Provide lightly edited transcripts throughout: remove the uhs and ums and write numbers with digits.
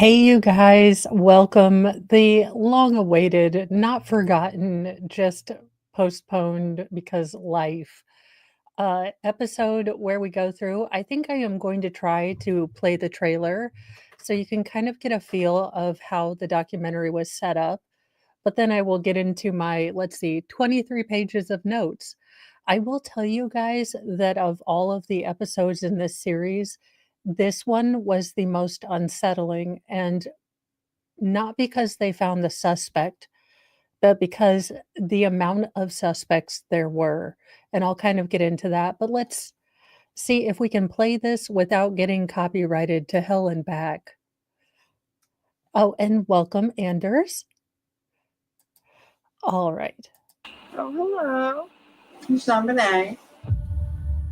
Hey, you guys, welcome. The long awaited, not forgotten, just postponed because life episode where we go through. I think I am going to try to play the trailer so you can kind of get a feel of how the documentary was set up. But then I will get into my, let's see, 23 pages of notes. I will tell you guys that of all of the episodes in this series, this one was the most unsettling. And not because they found the suspect, but because the amount of suspects there were, and I'll kind of get into that, but let's see if we can play this without getting copyrighted to hell and back. Oh, and welcome, Anders. All right. Oh, hello. I'm JonBenet.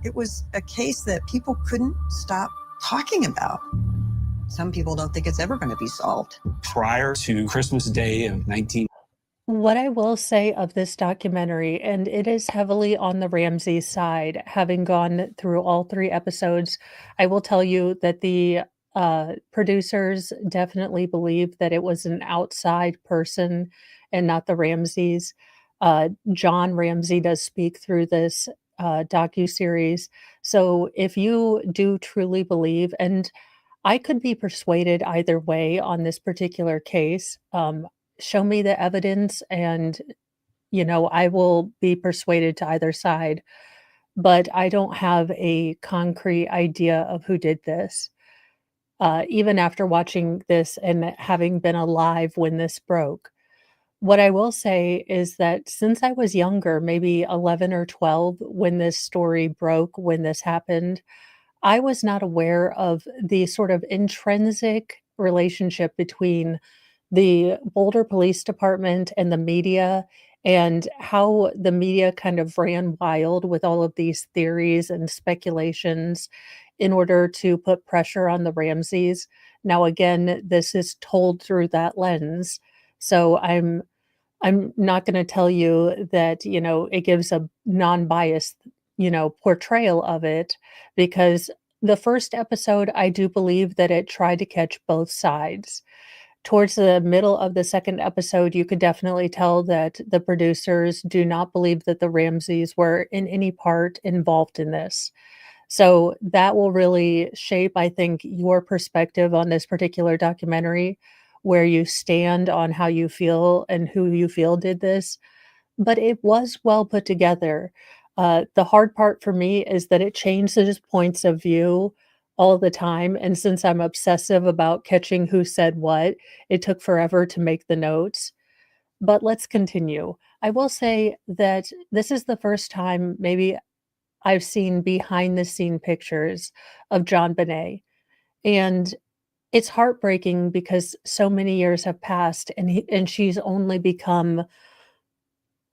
It was a case that people couldn't stop talking about. Some people don't think it's ever going to be solved. Prior to Christmas Day of 19. What I will say of this documentary, and it is heavily on the Ramsey side, having gone through all 3 episodes, I will tell you that the producers definitely believe that it was an outside person and not the Ramseys. John Ramsey does speak through this docu-series. So if you do truly believe, and I could be persuaded either way on this particular case, show me the evidence and, I will be persuaded to either side, but I don't have a concrete idea of who did this. Even after watching this and having been alive when this broke. What I will say is that since I was younger, maybe 11 or 12, when this story broke, when this happened, I was not aware of the sort of intrinsic relationship between the Boulder Police Department and the media, and how the media kind of ran wild with all of these theories and speculations in order to put pressure on the Ramseys. Now, again, this is told through that lens. So I'm not going to tell you that, it gives a non-biased, portrayal of it, because the first episode, I do believe that it tried to catch both sides. Towards the middle of the second episode, you could definitely tell that the producers do not believe that the Ramseys were in any part involved in this. So that will really shape, I think, your perspective on this particular documentary, where you stand on how you feel and who you feel did this. But it was well put together. The hard part for me is that it changes points of view all the time, and since I'm obsessive about catching who said what, it took forever to make the notes. But let's continue. I will say that this is the first time maybe I've seen behind the scene pictures of JonBenet, and it's heartbreaking because so many years have passed, and she's only become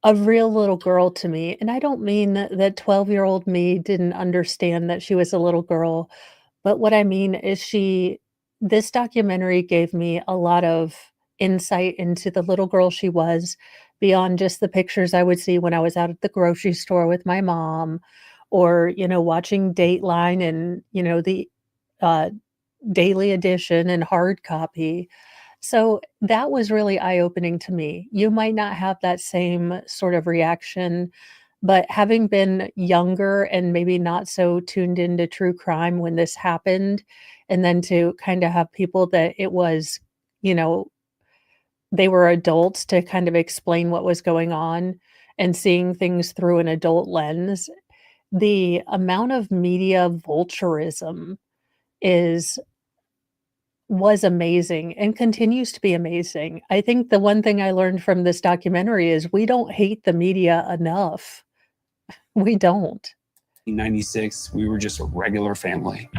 a real little girl to me, and I don't mean that 12-year-old me didn't understand that she was a little girl, but what I mean is this documentary gave me a lot of insight into the little girl she was, beyond just the pictures I would see when I was out at the grocery store with my mom, or, watching Dateline and, the, uh, daily edition and hard copy. So that was really eye-opening to me. You might not have that same sort of reaction, but having been younger and maybe not so tuned into true crime when this happened, and then to kind of have people that it was, you know, they were adults to kind of explain what was going on and seeing things through an adult lens, the amount of media vulturism is was amazing and continues to be amazing. I think the one thing I learned from this documentary is we don't hate the media enough. We don't. In 96, we were just a regular family.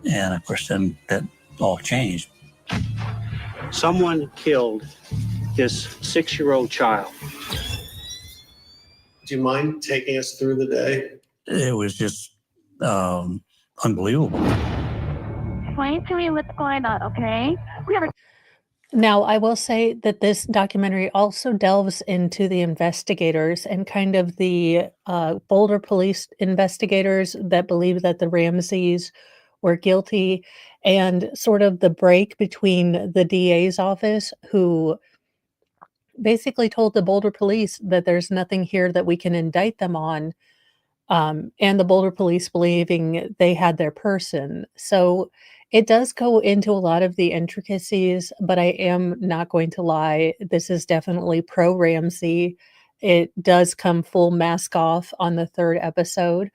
And of course, then that all changed. Someone killed his 6-year-old child. Do you mind taking us through the day? It was just unbelievable. Explain to me what's going on, okay? Now, I will say that this documentary also delves into the investigators and kind of the Boulder police investigators that believe that the Ramseys were guilty. and sort of the break between the DA's office, who basically told the Boulder police that there's nothing here that we can indict them on, and the Boulder police believing they had their person. So it does go into a lot of the intricacies, but I am not going to lie. This is definitely pro Ramsey. It does come full mask off on the third episode.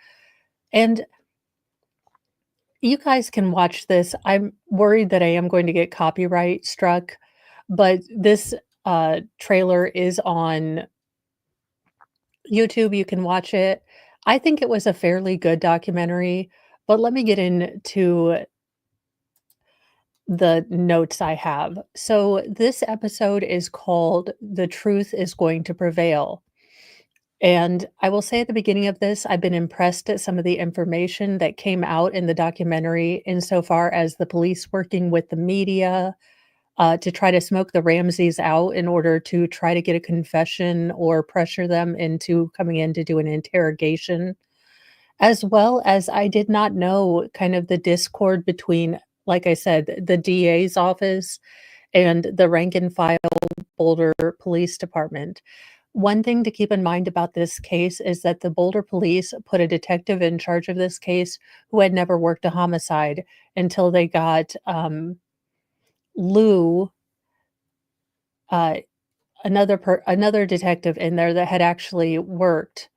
And you guys can watch this. I'm worried that I am going to get copyright struck, but this trailer is on YouTube. You can watch it. I think it was a fairly good documentary, but let me get into the notes I have. So this episode is called "The Truth is Going to Prevail." And I will say at the beginning of this, I've been impressed at some of the information that came out in the documentary insofar as the police working with the media to try to smoke the Ramseys out in order to try to get a confession or pressure them into coming in to do an interrogation. As well as I did not know kind of the discord between, like I said, the DA's office and the rank and file Boulder Police Department. One thing to keep in mind about this case is that the Boulder police put a detective in charge of this case who had never worked a homicide until they got Lou, uh, another detective in there that had actually worked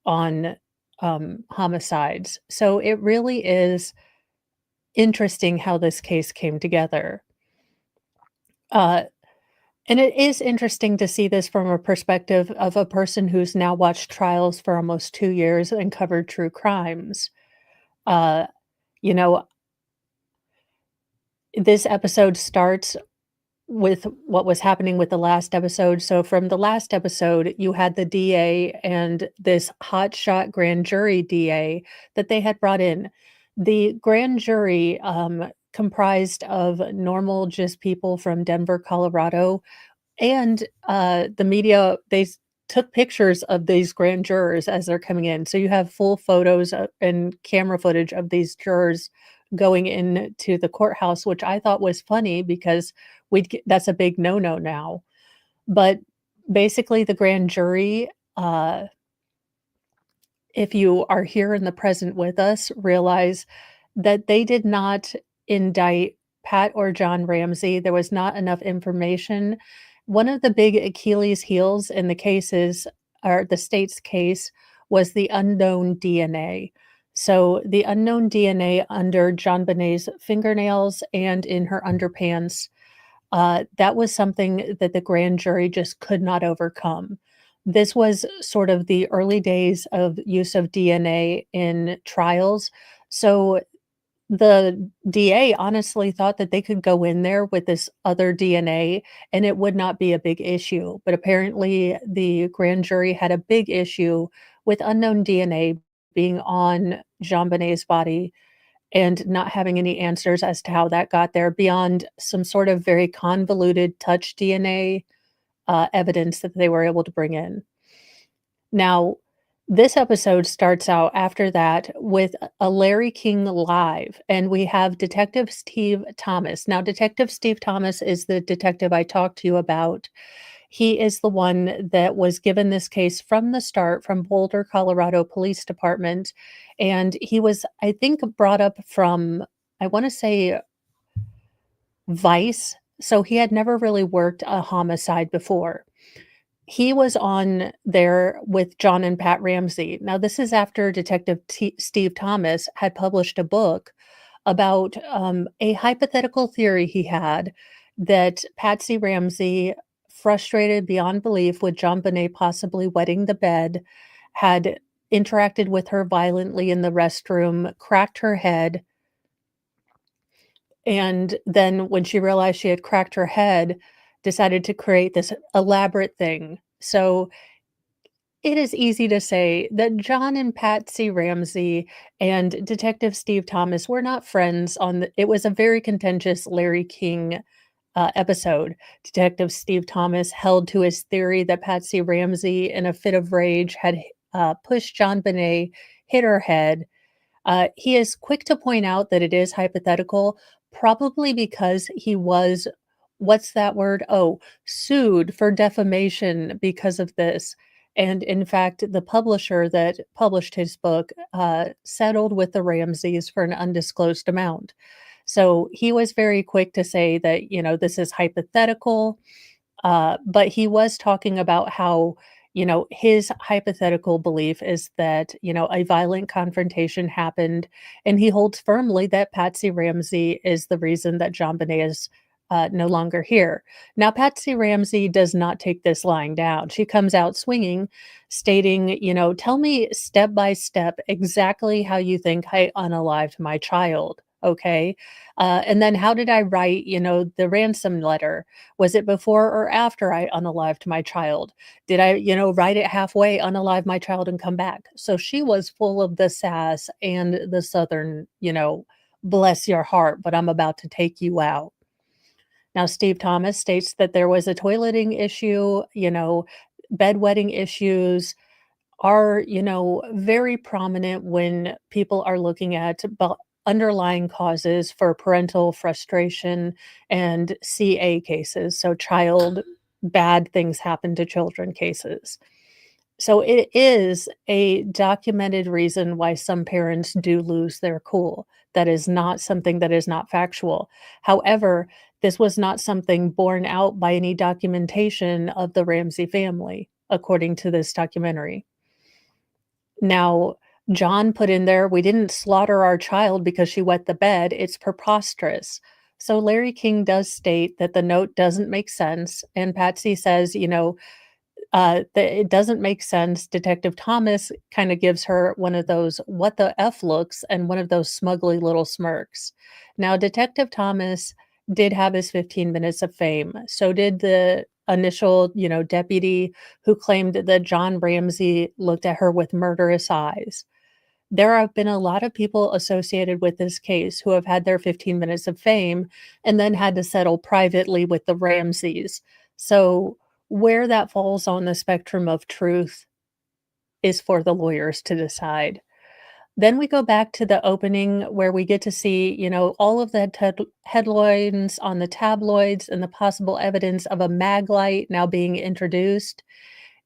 on homicides. So it really is interesting how this case came together. And it is interesting to see this from a perspective of a person who's now watched trials for almost 2 years and covered true crimes. Uh, you know, this episode starts with what was happening with the last episode. So from the last episode, you had the DA and this hotshot grand jury DA that they had brought in. The grand jury comprised of normal just people from Denver, Colorado, and the media, took pictures of these grand jurors as they're coming in. So you have full photos and camera footage of these jurors going into the courthouse, which I thought was funny because that's a big no-no now. But basically, the grand jury, if you are here in the present with us, realize that they did not indict Pat or John Ramsey. There was not enough information. One of the big Achilles heels in the cases, or the state's case, was the unknown DNA. So the unknown DNA under JonBenet's fingernails and in her underpants, that was something that the grand jury just could not overcome. This was sort of the early days of use of DNA in trials. So the DA honestly thought that they could go in there with this other DNA and it would not be a big issue. But apparently, the grand jury had a big issue with unknown DNA being on JonBenet's body and not having any answers as to how that got there beyond some sort of very convoluted touch DNA evidence that they were able to bring in. Now, this episode starts out after that with a Larry King live, and we have Detective Steve Thomas. Now, Detective Steve Thomas is the detective I talked to you about. He is the one that was given this case from the start from Boulder, Colorado Police Department. And he was, I think, brought up from, I want to say, Vice. So he had never really worked a homicide before. He was on there with John and Pat Ramsey. Now, this is after Detective Steve Thomas had published a book about a hypothetical theory he had that Patsy Ramsey, frustrated beyond belief with JonBenet possibly wetting the bed, had interacted with her violently in the restroom, cracked her head, and then when she realized she had cracked her head, decided to create this elaborate thing. So it is easy to say that John and Patsy Ramsey and Detective Steve Thomas were not friends it was a very contentious Larry King episode. Detective Steve Thomas held to his theory that Patsy Ramsey, in a fit of rage, had pushed JonBenet, hit her head. He is quick to point out that it is hypothetical, Probably because he was what's that word? Oh, sued for defamation because of this. And in fact, the publisher that published his book settled with the Ramseys for an undisclosed amount. So he was very quick to say that, this is hypothetical. But he was talking about how, his hypothetical belief is that, a violent confrontation happened, and he holds firmly that Patsy Ramsey is the reason that JonBenet is no longer here. Now, Patsy Ramsey does not take this lying down. She comes out swinging, stating, tell me step by step exactly how you think I unalived my child. Okay. And then how did I write, the ransom letter? Was it before or after I unalived my child? Did I, write it halfway, unalive my child, and come back? So she was full of the sass and the Southern, bless your heart, but I'm about to take you out. Now, Steve Thomas states that there was a toileting issue, bedwetting issues are, very prominent when people are looking at underlying causes for parental frustration and CA cases, so child bad things happen to children cases. So it is a documented reason why some parents do lose their cool. That is not something that is not factual. However, this was not something borne out by any documentation of the Ramsey family, according to this documentary. Now, John put in there, "We didn't slaughter our child because she wet the bed. It's preposterous." So Larry King does state that the note doesn't make sense, and Patsy says, that it doesn't make sense. Detective Thomas kind of gives her one of those "what the F" looks and one of those smugly little smirks. Now, Detective Thomas did have his 15 minutes of fame. So did the initial, deputy who claimed that John Ramsey looked at her with murderous eyes. There have been a lot of people associated with this case who have had their 15 minutes of fame and then had to settle privately with the Ramseys. So where that falls on the spectrum of truth is for the lawyers to decide. Then we go back to the opening where we get to see, all of the headlines on the tabloids and the possible evidence of a mag light now being introduced,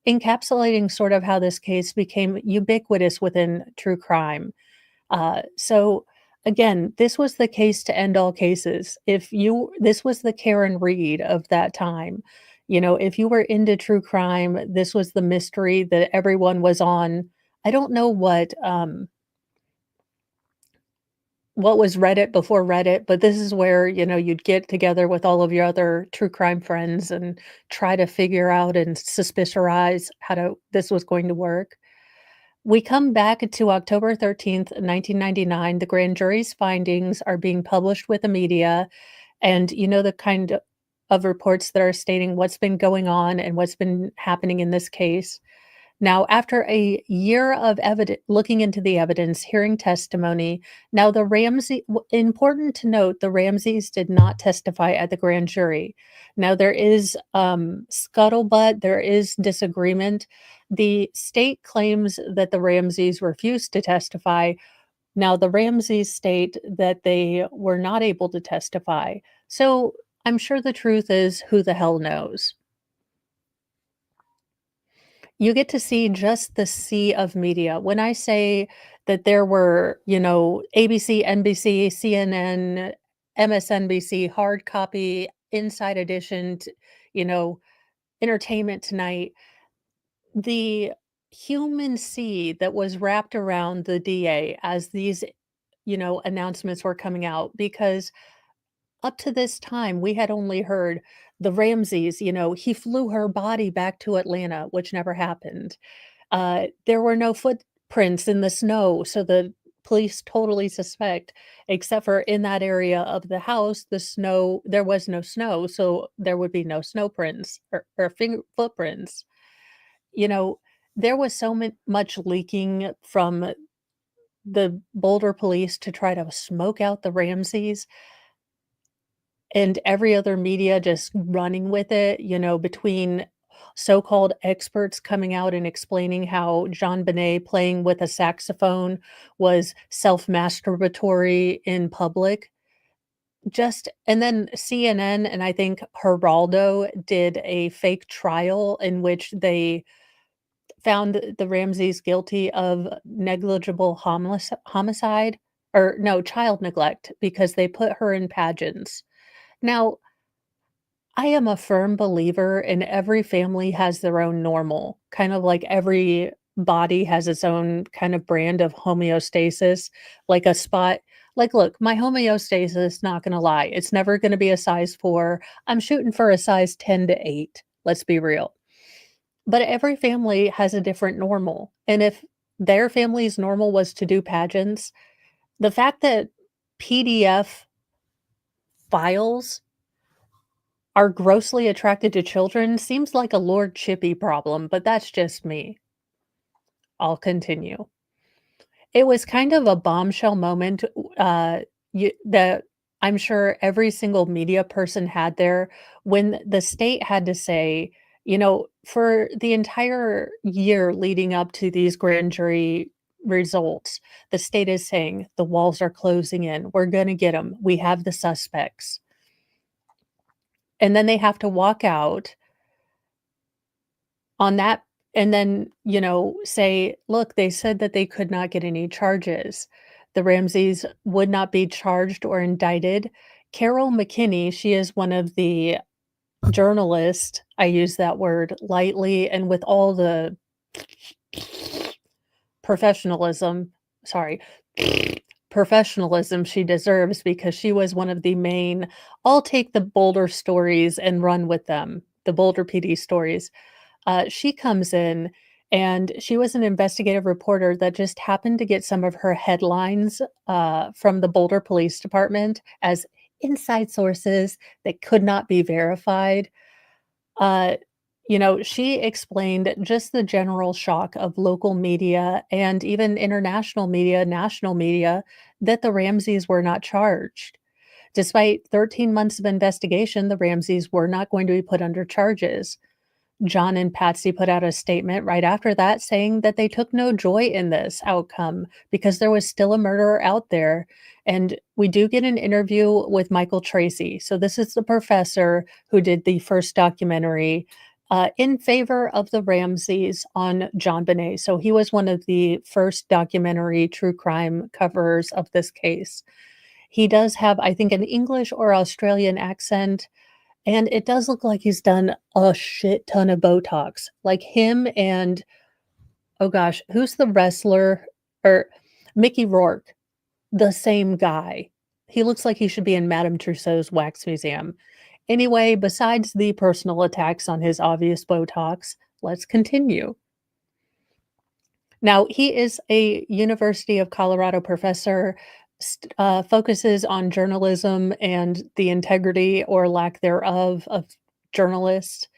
encapsulating sort of how this case became ubiquitous within true crime. So again, this was the case to end all cases. This was the Karen Reed of that time. If you were into true crime, this was the mystery that everyone was on. I don't know what was Reddit before Reddit, but this is where, you'd get together with all of your other true crime friends and try to figure out and suspicionize this was going to work. We come back to October 13th, 1999. The grand jury's findings are being published with the media, and the kind of reports that are stating what's been going on and what's been happening in this case. Now, after a year of looking into the evidence, hearing testimony, now important to note, the Ramseys did not testify at the grand jury. Now, there is scuttlebutt, there is disagreement. The state claims that the Ramseys refused to testify. Now, the Ramseys state that they were not able to testify. So I'm sure the truth is, who the hell knows? You get to see just the sea of media. When I say that there were, ABC, NBC, CNN, MSNBC, hard copy, Inside Edition, you know, Entertainment Tonight, the human sea that was wrapped around the DA as these, announcements were coming out, because up to this time, we had only heard the Ramseys, he flew her body back to Atlanta, which never happened. There were no footprints in the snow, so the police totally suspect, except for in that area of the house, there was no snow, so there would be no snow prints or footprints. You know, there was so much leaking from the Boulder police to try to smoke out the Ramseys, and every other media just running with it, between so-called experts coming out and explaining how JonBenet playing with a saxophone was self-masturbatory in public. and then CNN and I think Geraldo did a fake trial in which they found the Ramseys guilty of negligible homicide, or no, child neglect, because they put her in pageants. Now, I am a firm believer in every family has their own normal, kind of like every body has its own kind of brand of homeostasis, like a spot. Like, look, my homeostasis, not gonna lie, it's never gonna be a size 4. I'm shooting for a size 10 to 8. Let's be real. But every family has a different normal. And if their family's normal was to do pageants, the fact that PDF files are grossly attracted to children seems like a Lord Chippy problem, but that's just me. I'll continue. It was kind of a bombshell moment that I'm sure every single media person had there when the state had to say, for the entire year leading up to these grand jury results, the state is saying the walls are closing in. We're going to get them. We have the suspects. And then they have to walk out on that and then, say, look, they said that they could not get any charges. The Ramseys would not be charged or indicted. Carol McKinney, she is one of the journalists. I use that word lightly and with all the professionalism, sorry, professionalism she deserves, because she was one of the main, I'll take the Boulder stories and run with them, the Boulder PD stories. She comes in and she was an investigative reporter that just happened to get some of her headlines from the Boulder Police Department as inside sources that could not be verified. She explained just the general shock of local media and even international media, national media, that the Ramseys were not charged. Despite 13 months of investigation, the Ramseys were not going to be put under charges. John and Patsy put out a statement right after that saying that they took no joy in this outcome because there was still a murderer out there. And we do get an interview with Michael Tracy. So this is the professor who did the first documentary in favor of the Ramseys on JonBenet. So he was one of the first documentary true crime coverers of this case. He does have, I think, an English or Australian accent. And it does look like he's done a shit ton of Botox. Like him and, oh gosh, who's the wrestler? Or Mickey Rourke, the same guy. He looks like he should be in Madame Tussauds Wax Museum. Anyway, besides the personal attacks on his obvious Botox, let's continue. Now, he is a University of Colorado professor, focuses on journalism and the integrity or lack thereof of journalists,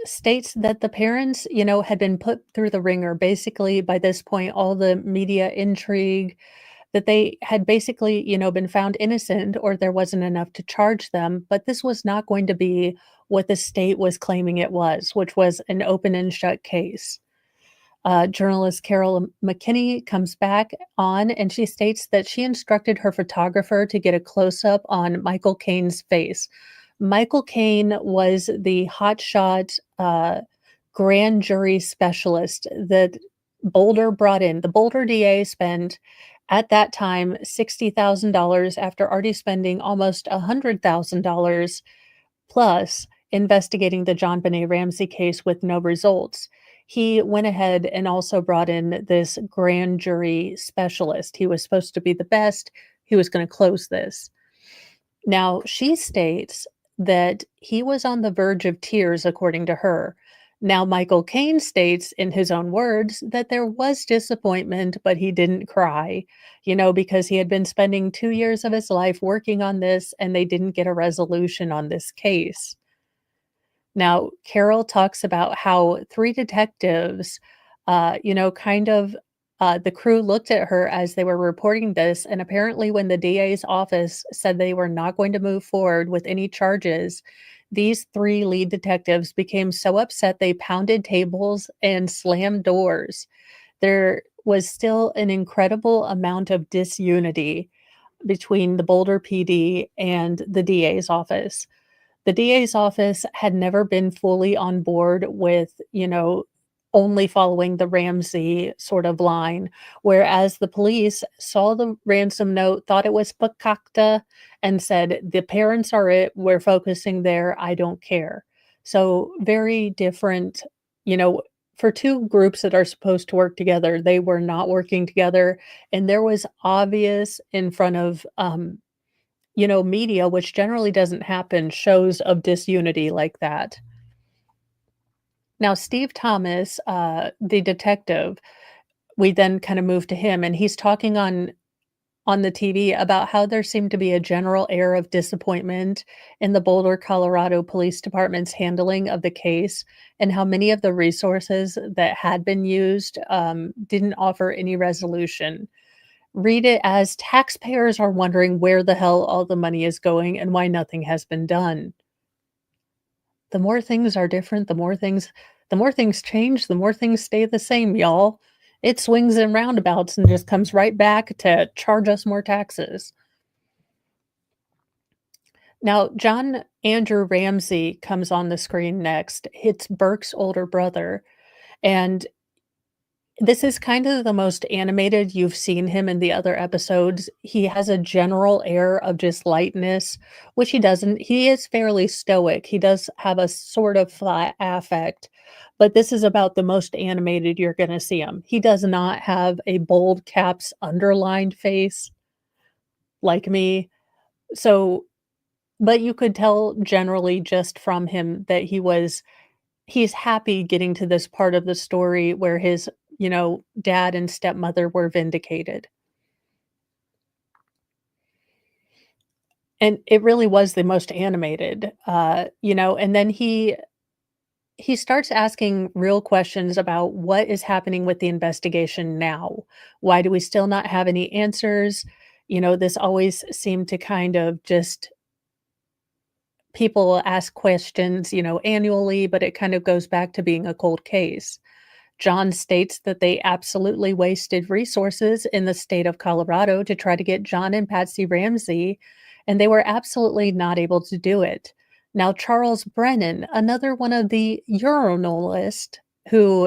states that the parents, had been put through the ringer. Basically, by this point, all the media intrigue, that they had basically, been found innocent or there wasn't enough to charge them. But this was not going to be what the state was claiming it was, which was an open and shut case. Journalist Carol McKinney comes back on and she states that she instructed her photographer to get a close-up on Michael Caine's face. Michael Caine was the hotshot grand jury specialist that Boulder brought in. The Boulder DA spent, at that time, $60,000 after already spending almost $100,000 plus investigating the JonBenet Ramsey case with no results. He went ahead and also brought in this grand jury specialist. He was supposed to be the best. He was going to close this. Now, she states that he was on the verge of tears, according to her. Now, Michael Caine states in his own words that there was disappointment, but he didn't cry, because he had been spending 2 years of his life working on this and they didn't get a resolution on this case. Now, Carol talks about how 3 detectives, the crew looked at her as they were reporting this. And apparently when the DA's office said they were not going to move forward with any charges, these 3 lead detectives became so upset they pounded tables and slammed doors. There was still an incredible amount of disunity between the Boulder PD and the DA's office. The DA's office had never been fully on board with, only following the Ramsey sort of line, whereas the police saw the ransom note, thought it was pakakta, and said, "The parents are it. We're focusing there. I don't care." So very different, you know, for two groups that are supposed to work together, they were not working together, and there was obvious in front of, media, which generally doesn't happen, shows of disunity like that. Now, Steve Thomas, the detective, we then kind of move to him, and he's talking on the TV about how there seemed to be a general air of disappointment in the Boulder, Colorado Police Department's handling of the case, and how many of the resources that had been used didn't offer any resolution. Read it as taxpayers are wondering where the hell all the money is going and why nothing has been done. The more things are different, the more things change, the more things stay the same, y'all. It swings and roundabouts and just comes right back to charge us more taxes. Now, John Andrew Ramsey comes on the screen next. It's Burke's older brother, and this is kind of the most animated you've seen him in the other episodes. He has a general air of just lightness, which he doesn't. He is fairly stoic. He does have a sort of flat affect, but this is about the most animated you're going to see him. He does not have a bold caps underlined face like me. So, but you could tell generally just from him that he's happy getting to this part of the story where his, dad and stepmother were vindicated. And it really was the most animated, and then he starts asking real questions about what is happening with the investigation now. Why do we still not have any answers? This always seemed to kind of just people ask questions, annually, but it kind of goes back to being a cold case. John states that they absolutely wasted resources in the state of Colorado to try to get John and Patsy Ramsey, and they were absolutely not able to do it. Now, Charles Brennan, another one of the urinalist who,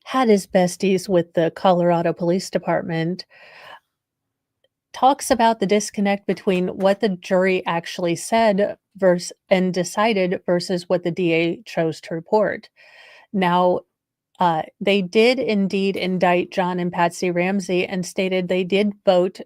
had his besties with the Colorado Police Department, talks about the disconnect between what the jury actually said and decided versus what the DA chose to report. Now, they did indeed indict John and Patsy Ramsey and stated they did vote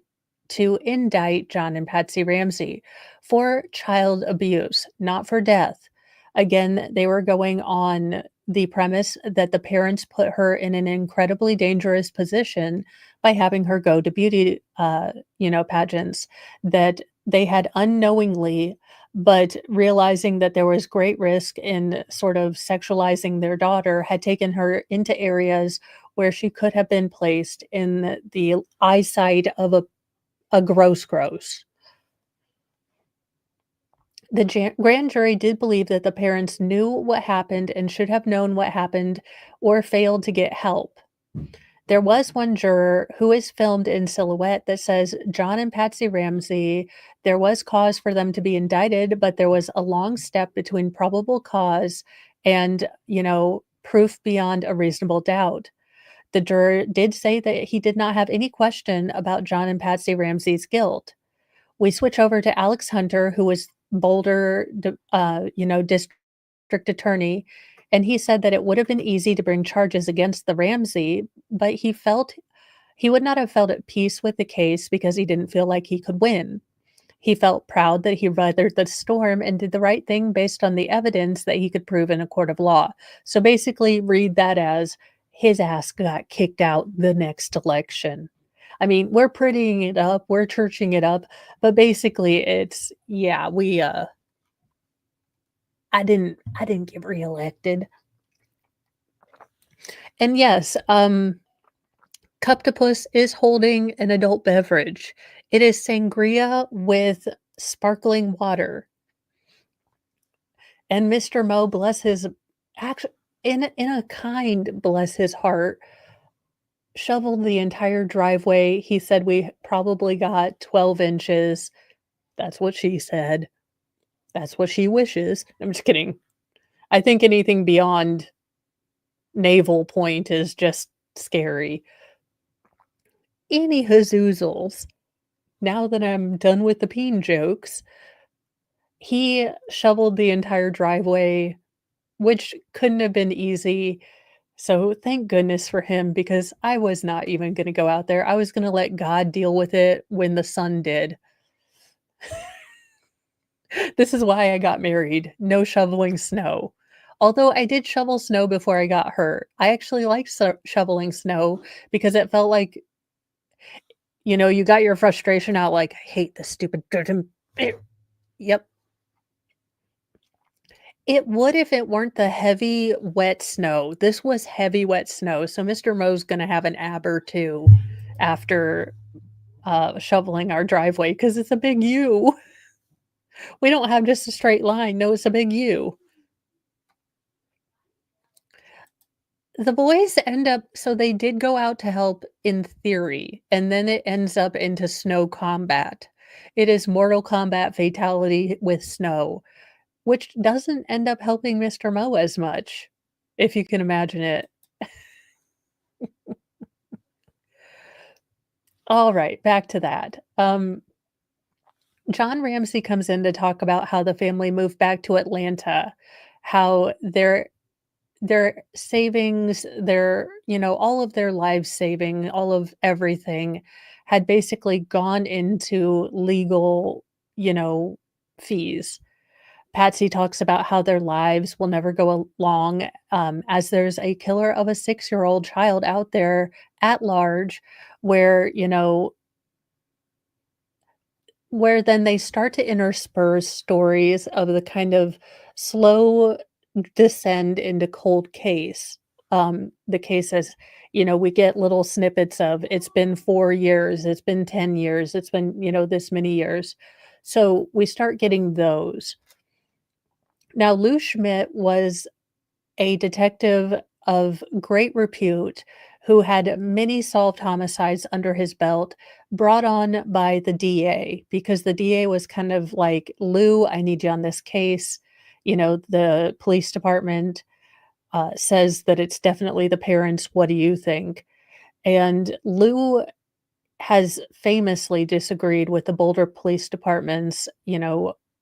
to indict John and Patsy Ramsey for child abuse, not for death. Again, they were going on the premise that the parents put her in an incredibly dangerous position by having her go to beauty, pageants, that they had unknowingly, but realizing that there was great risk in sort of sexualizing their daughter, had taken her into areas where she could have been placed in the eyesight of a gross. The grand jury did believe that the parents knew what happened and should have known what happened or failed to get help. There was one juror who is filmed in silhouette that says John and Patsy Ramsey, there was cause for them to be indicted, but there was a long step between probable cause and, proof beyond a reasonable doubt. The juror did say that he did not have any question about John and Patsy Ramsey's guilt. We switch over to Alex Hunter, who was Boulder, district attorney, and he said that it would have been easy to bring charges against the Ramsey, but he felt he would not have felt at peace with the case because he didn't feel like he could win. He felt proud that he weathered the storm and did the right thing based on the evidence that he could prove in a court of law. So basically, read that as his ass got kicked out the next election. I mean, we're prettying it up, we're churching it up, but basically it's, yeah, I didn't get reelected. And yes, Cuptopus is holding an adult beverage. It is sangria with sparkling water. And Mr. Mo, bless his, actually, in a kind, bless his heart, shoveled the entire driveway. He said we probably got 12 inches. That's what she said. That's what she wishes. I'm just kidding. I think anything beyond navel point is just scary. Any hazoozles. Now that I'm done with the peen jokes, he shoveled the entire driveway, which couldn't have been easy. So thank goodness for him because I was not even going to go out there. I was going to let God deal with it when the son did. This is why I got married. No shoveling snow. Although I did shovel snow before I got hurt. I actually liked shoveling snow because it felt like, you got your frustration out like, I hate this stupid dirt. Yep. It would if it weren't the heavy, wet snow. This was heavy, wet snow. So Mr. Moe's going to have an ab or two after shoveling our driveway because it's a big U. We don't have just a straight line. No, it's a big U. The boys end up, so they did go out to help in theory, and then it ends up into snow combat. It is Mortal Kombat fatality with snow, which doesn't end up helping Mr. Moe as much, if you can imagine it. All right, back to that. John Ramsey comes in to talk about how the family moved back to Atlanta, how their savings, all of their life saving, all of everything had basically gone into legal, fees. Patsy talks about how their lives will never go along, as there's a killer of a 6-year-old child out there at large where, where then they start to intersperse stories of the kind of slow descend into cold case. The cases, we get little snippets of it's been 4 years, it's been 10 years, it's been, this many years. So we start getting those. Now, Lou Schmidt was a detective of great repute who had many solved homicides under his belt, brought on by the DA because the DA was kind of like, Lou, I need you on this case. The police department says that it's definitely the parents. What do you think? And Lou has famously disagreed with the Boulder Police Department's,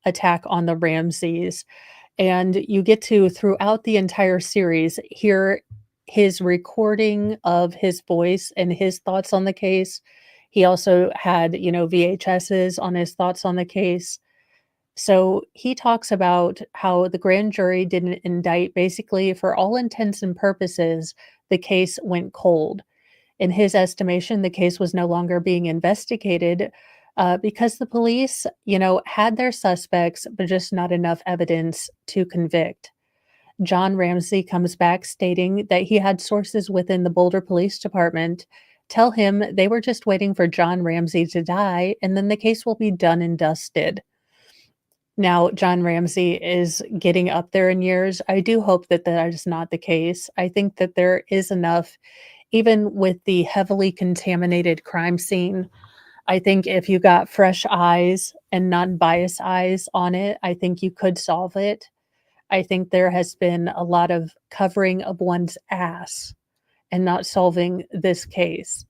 attack on the Ramseys. And you get to, throughout the entire series, hear his recording of his voice and his thoughts on the case. He also had, VHSs on his thoughts on the case. So he talks about how the grand jury didn't indict. Basically, for all intents and purposes, the case went cold. In his estimation, the case was no longer being investigated because the police, had their suspects, but just not enough evidence to convict. John Ramsey comes back stating that he had sources within the Boulder Police Department tell him they were just waiting for John Ramsey to die, and then the case will be done and dusted. Now, John Ramsey is getting up there in years. I do hope that that is not the case. I think that there is enough, even with the heavily contaminated crime scene. I think if you got fresh eyes and non-biased eyes on it, I think you could solve it. I think there has been a lot of covering of one's ass and not solving this case.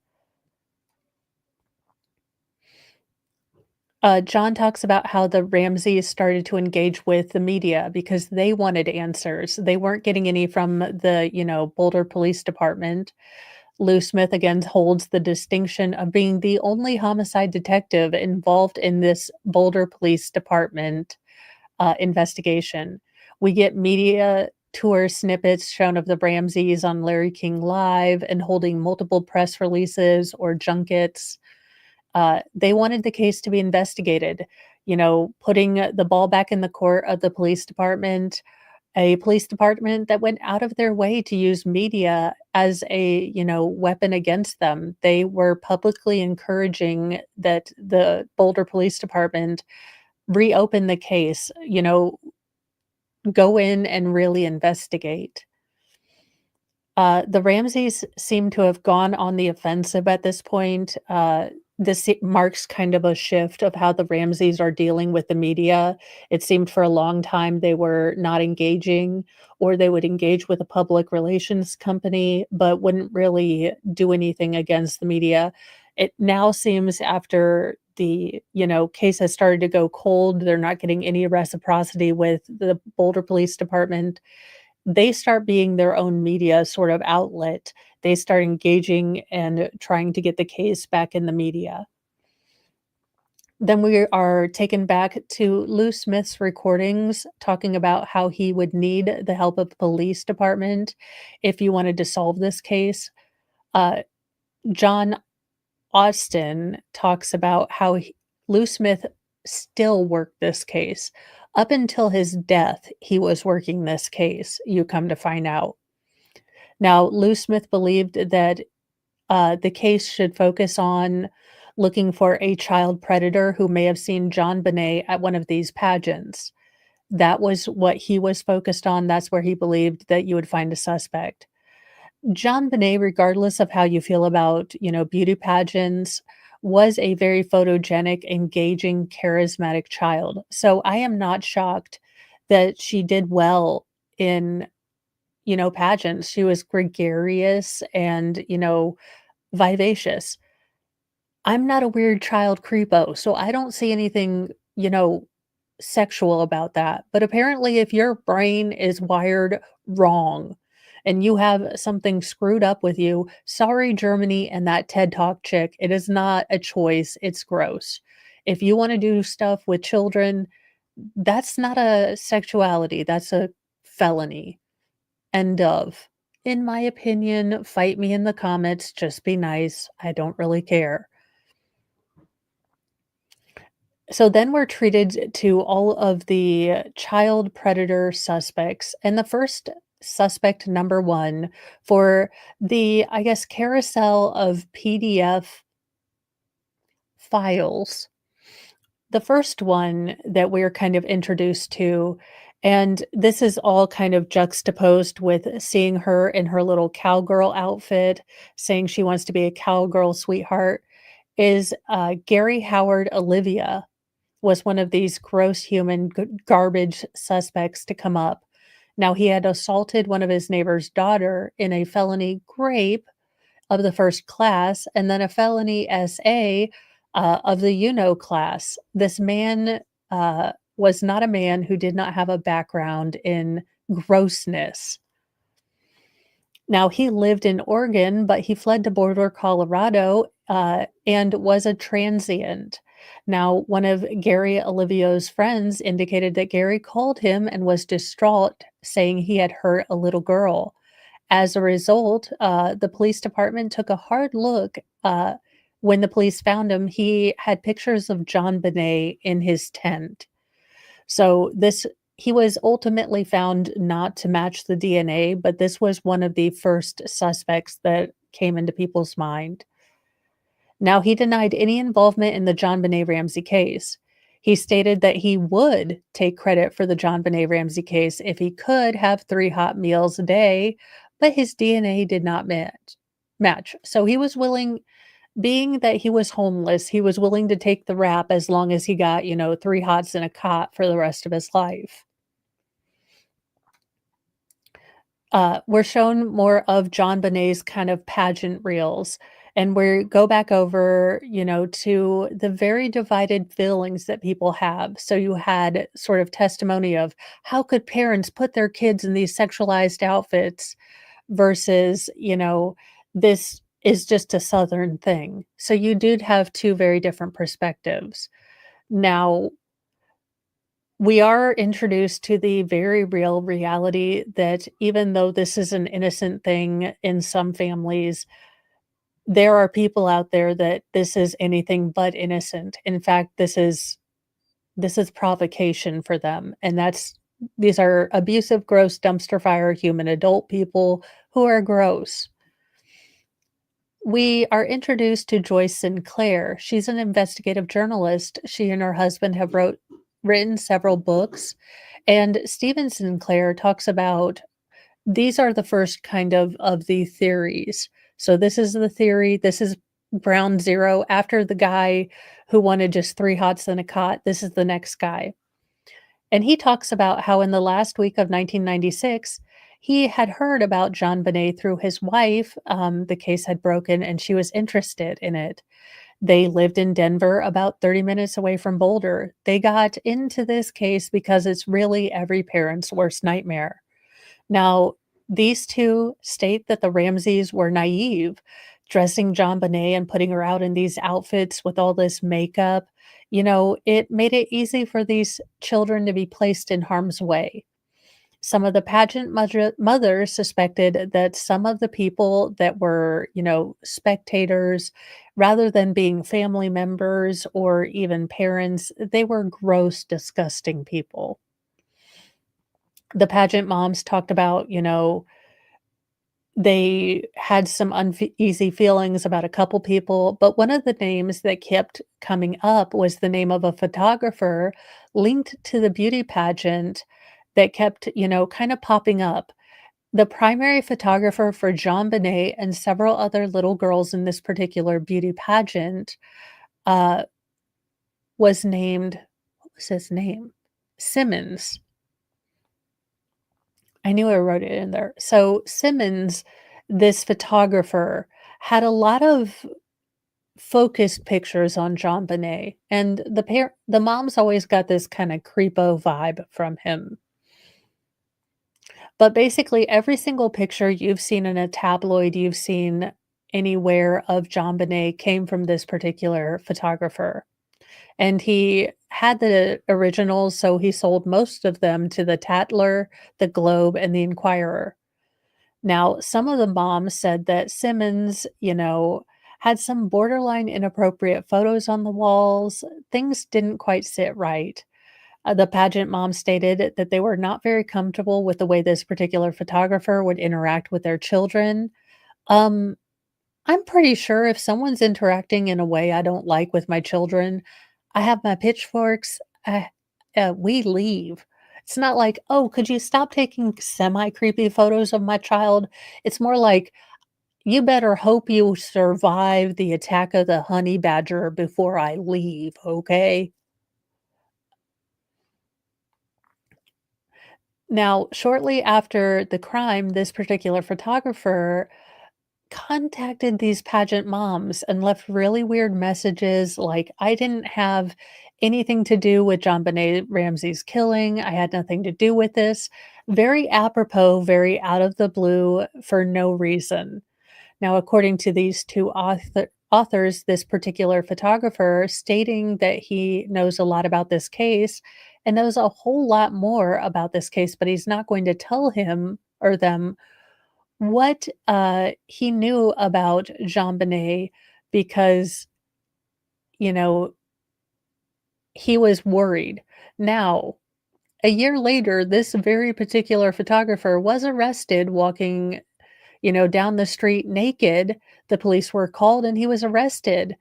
John talks about how the Ramseys started to engage with the media because they wanted answers. They weren't getting any from the, Boulder Police Department. Lou Smith again holds the distinction of being the only homicide detective involved in this Boulder Police Department investigation. We get media tour snippets shown of the Ramseys on Larry King Live and holding multiple press releases or junkets. They wanted the case to be investigated, putting the ball back in the court of the police department, a police department that went out of their way to use media as a, weapon against them. They were publicly encouraging that the Boulder Police Department reopen the case, go in and really investigate. The Ramseys seem to have gone on the offensive at this point. This marks kind of a shift of how the Ramseys are dealing with the media. It seemed for a long time they were not engaging, or they would engage with a public relations company, but wouldn't really do anything against the media. It now seems after the, case has started to go cold, they're not getting any reciprocity with the Boulder Police Department. They start being their own media sort of outlet. They start engaging and trying to get the case back in the media. Then we are taken back to Lou Smith's recordings talking about how he would need the help of the police department if you wanted to solve this case. John Austin talks about how Lou Smith still worked this case. Up until his death, he was working this case, you come to find out. Now, Lou Smith believed that the case should focus on looking for a child predator who may have seen JonBenet at one of these pageants. That was what he was focused on. That's where he believed that you would find a suspect. JonBenet, regardless of how you feel about, beauty pageants, was a very photogenic, engaging, charismatic child. So I am not shocked that she did well in, pageants. She was gregarious and, vivacious. I'm not a weird child creepo, so I don't see anything, sexual about that. But apparently, if your brain is wired wrong and you have something screwed up with you, sorry, Germany and that TED Talk chick, it is not a choice. It's gross. If you want to do stuff with children, that's not a sexuality, that's a felony. End of. In my opinion, fight me in the comments, just be nice. I don't really care. So then we're treated to all of the child predator suspects. And the first suspect, number one, for the, I guess, carousel of PDF files. The first one that we're kind of introduced to, and this is all kind of juxtaposed with seeing her in her little cowgirl outfit, saying she wants to be a cowgirl sweetheart, is Gary Howard Olivia was one of these gross human garbage suspects to come up. Now, he had assaulted one of his neighbor's daughter in a felony rape of the first class, and then a felony SA of the class. This man was not a man who did not have a background in grossness. Now, he lived in Oregon, but he fled to Boulder, Colorado, and was a transient. Now, one of Gary Olivio's friends indicated that Gary called him and was distraught, saying he had hurt a little girl. As a result, the police department took a hard look. When the police found him, he had pictures of JonBenet in his tent. So he was ultimately found not to match the DNA, but this was one of the first suspects that came into people's mind. Now, he denied any involvement in the JonBenet Ramsey case. He stated that he would take credit for the JonBenet Ramsey case if he could have 3 hot meals a day, but his DNA did not match. So he was willing, being that he was homeless, he was willing to take the rap as long as he got, 3 hots in a cot for the rest of his life. We're shown more of JonBenet's kind of pageant reels. And we go back over, to the very divided feelings that people have. So you had sort of testimony of how could parents put their kids in these sexualized outfits versus, this is just a Southern thing. So you did have 2 very different perspectives. Now, we are introduced to the very real reality that even though this is an innocent thing in some families, there are people out there that this is anything but innocent. In fact, this is provocation for them. And these are abusive, gross, dumpster fire human adult people who are gross. We are introduced to Joyce Sinclair. She's an investigative journalist. She and her husband have written several books. And Stephen Sinclair talks about these are the first kind of the theories. So this is the theory. This is ground zero. After the guy who wanted just 3 hots and a cot, this is the next guy. And he talks about how in the last week of 1996, he had heard about JonBenet through his wife. The case had broken and she was interested in it. They lived in Denver, about 30 minutes away from Boulder. They got into this case because it's really every parent's worst nightmare. Now, these two state that the Ramseys were naive, dressing JonBenet and putting her out in these outfits with all this makeup. It made it easy for these children to be placed in harm's way. Some of the pageant mothers suspected that some of the people that were, spectators, rather than being family members or even parents, they were gross, disgusting people. The pageant moms talked about, they had some uneasy feelings about a couple people, but one of the names that kept coming up was the name of a photographer linked to the beauty pageant that kept, kind of popping up. The primary photographer for JonBenet and several other little girls in this particular beauty pageant uh, was named, what was his name? Simmons. I knew I wrote it in there. So Simmons, this photographer, had a lot of focused pictures on JonBenet, and the moms always got this kind of creepo vibe from him. But basically, every single picture you've seen in a tabloid, you've seen anywhere of JonBenet came from this particular photographer. And he had the originals, so he sold most of them to the Tatler, the Globe, and the Inquirer. Now, some of the moms said that Simmons, had some borderline inappropriate photos on the walls. Things didn't quite sit right. The pageant mom stated that they were not very comfortable with the way this particular photographer would interact with their children. Um, I'm pretty sure if someone's interacting in a way I don't like with my children, I have my pitchforks, we leave. It's not like, "Oh, could you stop taking semi-creepy photos of my child?" It's more like, "You better hope you survive the attack of the honey badger before I leave, okay?" Now, shortly after the crime, this particular photographer contacted these pageant moms and left really weird messages like, "I didn't have anything to do with JonBenet Ramsey's killing. I had nothing to do with this." Very apropos, very out of the blue for no reason. Now, according to these two authors, this particular photographer stating that he knows a lot about this case and knows a whole lot more about this case, but he's not going to tell him or them what he knew about JonBenet because, you know, he was worried. Now, a year later, this very particular photographer was arrested walking, down the street naked. The police were called and he was arrested.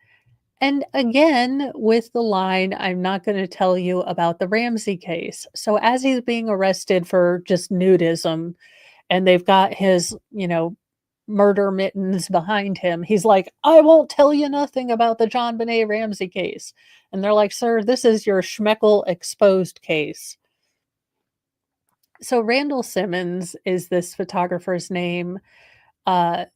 And again, with the line, "I'm not going to tell you about the Ramsey case." So as he's being arrested for just nudism, and they've got his, murder mittens behind him, he's like, "I won't tell you nothing about the JonBenet Ramsey case." And they're like, "Sir, this is your Schmeckel exposed case." So Randall Simmons is this photographer's name. Uh,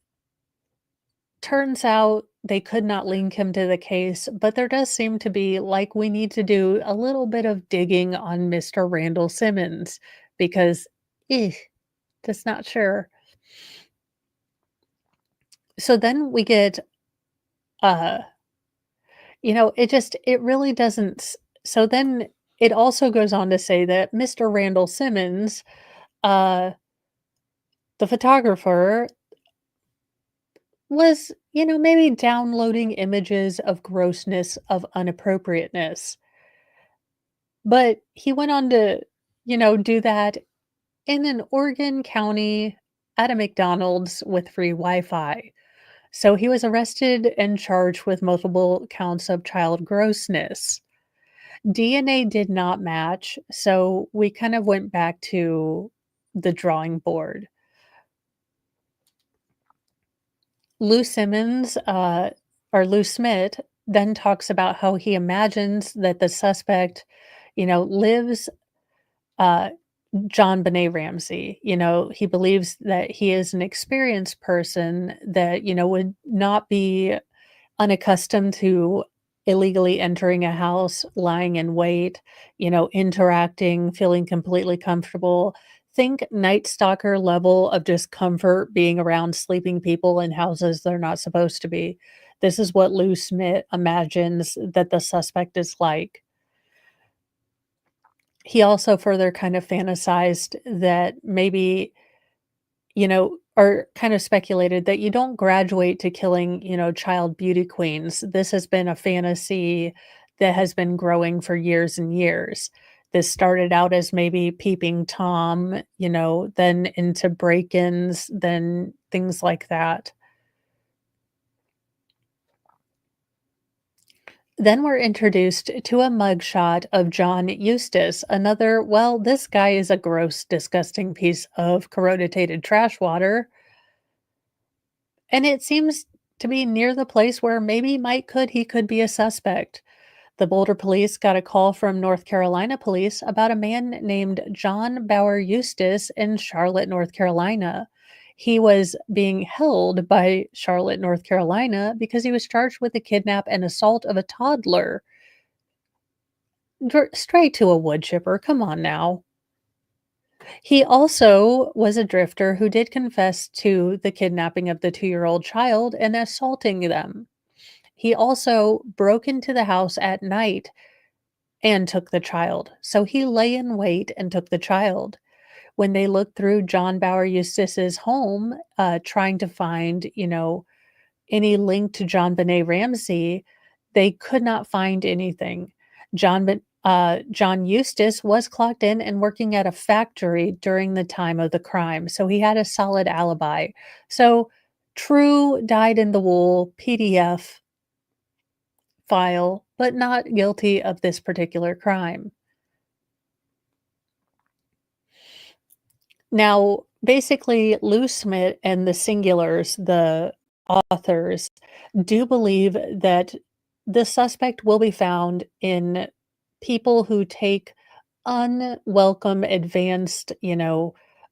Turns out they could not link him to the case, but there does seem to be like we need to do a little bit of digging on Mr. Randall Simmons because, just not sure. So then we get, uh, it really doesn't. So then it also goes on to say that Mr. Randall Simmons, uh, the photographer, was, maybe downloading images of grossness, of inappropriateness. But he went on to, do that in an Oregon County at a McDonald's with free Wi-Fi. So he was arrested and charged with multiple counts of child grossness. DNA did not match, so we kind of went back to the drawing board. Lou Simmons, or Lou Smith, then talks about how he imagines that the suspect, lives uh, JonBenet Ramsey. He believes that he is an experienced person that, would not be unaccustomed to illegally entering a house, lying in wait, interacting, feeling completely comfortable. Think Night Stalker level of just comfort being around sleeping people in houses they're not supposed to be. This is what Lou Smith imagines that the suspect is like. He also further kind of fantasized that maybe, or kind of speculated that you don't graduate to killing, child beauty queens. This has been a fantasy that has been growing for years and years. This started out as maybe Peeping Tom, then into break ins, then things like that. Then we're introduced to a mugshot of John Eustace, another, well, this guy is a gross, disgusting piece of corroded trash water. And it seems to be near the place where maybe he could be a suspect. The Boulder police got a call from North Carolina police about a man named John Bauer Eustace in Charlotte, North Carolina. He was being held by Charlotte, North Carolina because he was charged with the kidnap and assault of a toddler. Straight to a wood chipper. Come on now. He also was a drifter who did confess to the kidnapping of the 2-year-old child and assaulting them. He also broke into the house at night and took the child. So he lay in wait and took the child. When they looked through John Bauer Eustace's home, trying to find, any link to JonBenet Ramsey, they could not find anything. John Eustace was clocked in and working at a factory during the time of the crime, so he had a solid alibi. So true dyed in the wool PDF file, but not guilty of this particular crime. Now, basically, Lou Smith and the Singulars, the authors, do believe that the suspect will be found in people who take unwelcome, advanced,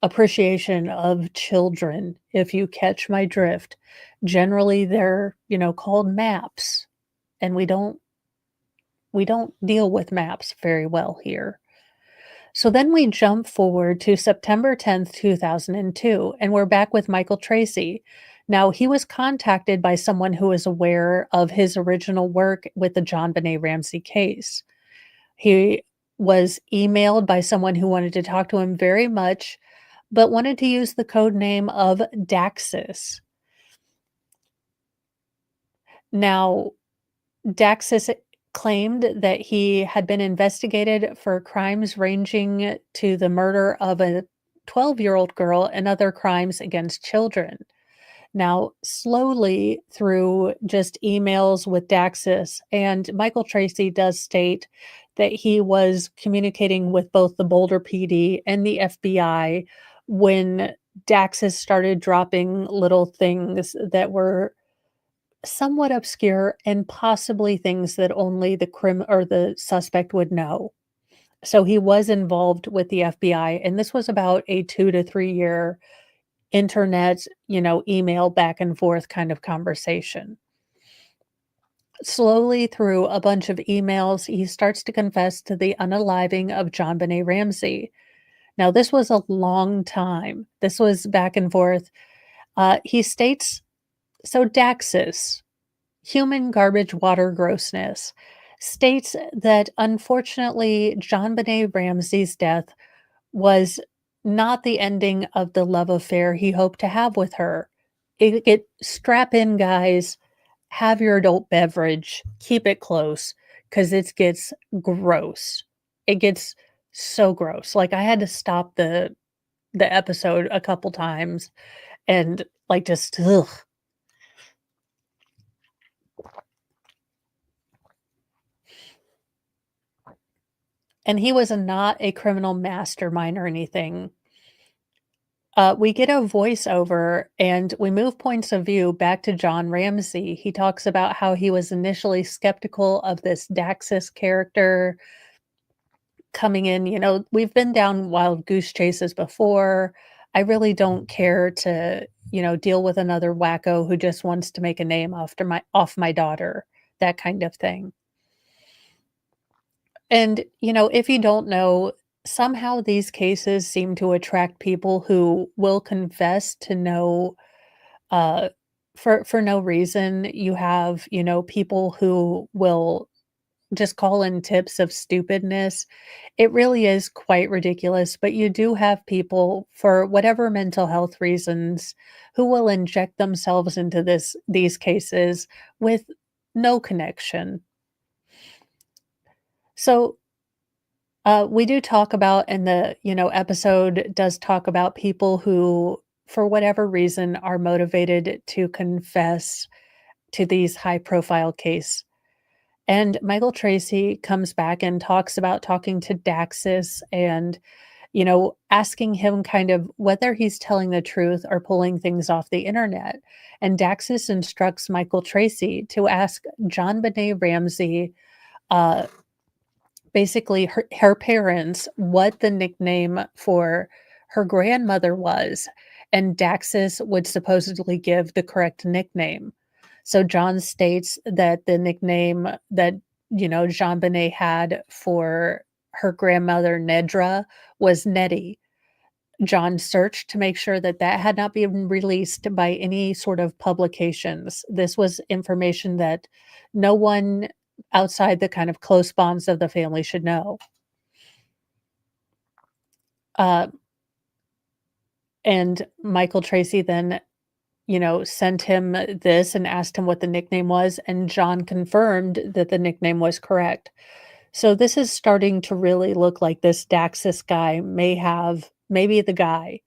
appreciation of children, if you catch my drift. Generally, they're, called maps, and we don't deal with maps very well here. So then we jump forward to September 10th, 2002, and we're back with Michael Tracy. Now, he was contacted by someone who was aware of his original work with the JonBenet Ramsey case. He was emailed by someone who wanted to talk to him very much, but wanted to use the code name of Daxis. Now, Daxis claimed that he had been investigated for crimes ranging to the murder of a 12-year-old girl and other crimes against children. Now, slowly through just emails with Daxis, and Michael Tracy does state that he was communicating with both the Boulder PD and the FBI when Daxis started dropping little things that were somewhat obscure and possibly things that only the suspect would know. So he was involved with the FBI, and this was about a 2 to 3 year internet, email back and forth kind of conversation. Slowly through a bunch of emails, he starts to confess to the unaliving of JonBenet Ramsey. Now, this was a long time. This was back and forth. He states, so Daxis, human garbage water grossness, states that unfortunately JonBenet Ramsey's death was not the ending of the love affair he hoped to have with her. Strap in, guys, have your adult beverage, keep it close, because it gets gross. It gets so gross. Like, I had to stop the episode a couple times and just ugh. And he was not a criminal mastermind or anything. we get a voiceover and we move points of view back to John Ramsey. He talks about how he was initially skeptical of this Daxis character coming in. We've been down wild goose chases before. I really don't care to, deal with another wacko who just wants to make a name off my daughter, that kind of thing. And, if you don't know, somehow these cases seem to attract people who will confess to no uh for no reason. You have, people who will just call in tips of stupidness. It really is quite ridiculous, but you do have people for whatever mental health reasons who will inject themselves into these cases with no connection. So we do talk about, and the episode does talk about people who, for whatever reason, are motivated to confess to these high profile case. And Michael Tracy comes back and talks about talking to Daxis and, asking him kind of whether he's telling the truth or pulling things off the internet. And Daxis instructs Michael Tracy to ask JonBenet Ramsey, uh, basically her parents, what the nickname for her grandmother was, and Daxis would supposedly give the correct nickname. So John states that the nickname that, JonBenet had for her grandmother Nedra was Nettie. John searched to make sure that that had not been released by any sort of publications. This was information that no one outside the kind of close bonds of the family should know. Uh, and Michael Tracy then, sent him this and asked him what the nickname was, and John confirmed that the nickname was correct. So this is starting to really look like this Daxis guy may be the guy.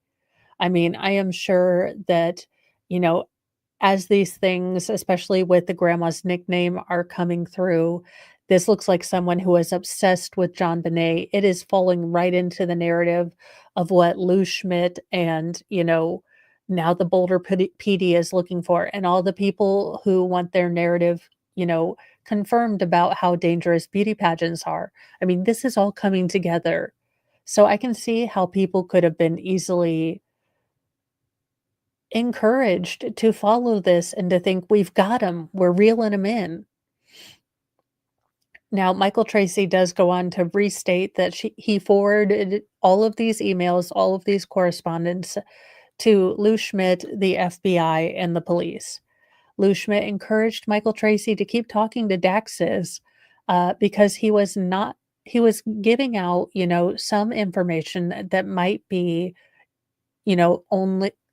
I mean, I am sure that, you know, as these things, especially with the grandma's nickname, are coming through, this looks like someone who is obsessed with JonBenet. It is falling right into the narrative of what Lou Schmidt and, now the Boulder PD is looking for, and all the people who want their narrative, confirmed about how dangerous beauty pageants are. I mean, this is all coming together. So I can see how people could have been easily encouraged to follow this and to think, "We've got him. We're reeling him in." Now, Michael Tracy does go on to restate that he forwarded all of these emails, all of these correspondence to Lou Schmidt, the FBI, and the police. Lou Schmidt encouraged Michael Tracy to keep talking to Daxis, because he was giving out, some information that might be,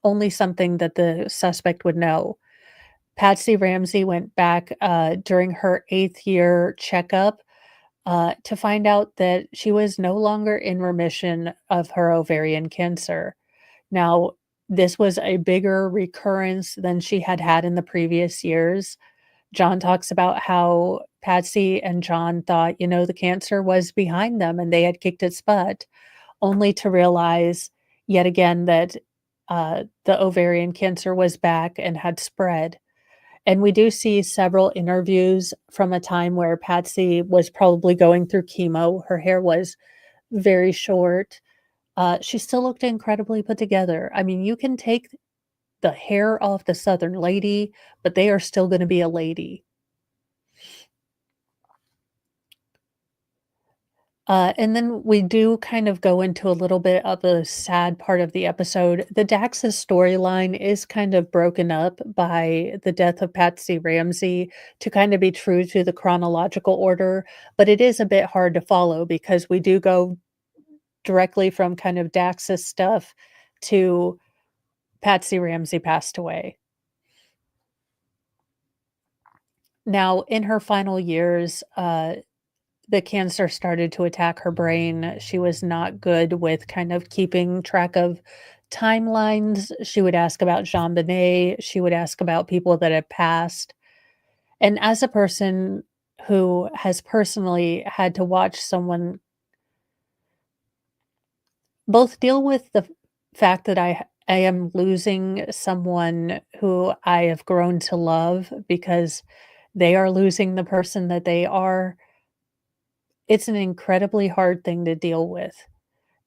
only something that the suspect would know. Patsy Ramsey went back during her 8th year checkup to find out that she was no longer in remission of her ovarian cancer. Now, this was a bigger recurrence than she had had in the previous years. John talks about how Patsy and John thought, the cancer was behind them and they had kicked its butt, only to realize yet again that the ovarian cancer was back and had spread. And we do see several interviews from a time where Patsy was probably going through chemo. Her hair was very short. She still looked incredibly put together. I mean, you can take the hair off the Southern lady, but they are still going to be a lady. And then we do kind of go into a little bit of a sad part of the episode. The Daxis storyline is kind of broken up by the death of Patsy Ramsey to kind of be true to the chronological order, but it is a bit hard to follow because we do go directly from kind of Daxis stuff to Patsy Ramsey passed away. Now, in her final years, the cancer started to attack her brain. She was not good with kind of keeping track of timelines. She would ask about JonBenet. She would ask about people that had passed. And as a person who has personally had to watch someone both deal with the fact that I am losing someone who I have grown to love because they are losing the person that they are. It's an incredibly hard thing to deal with,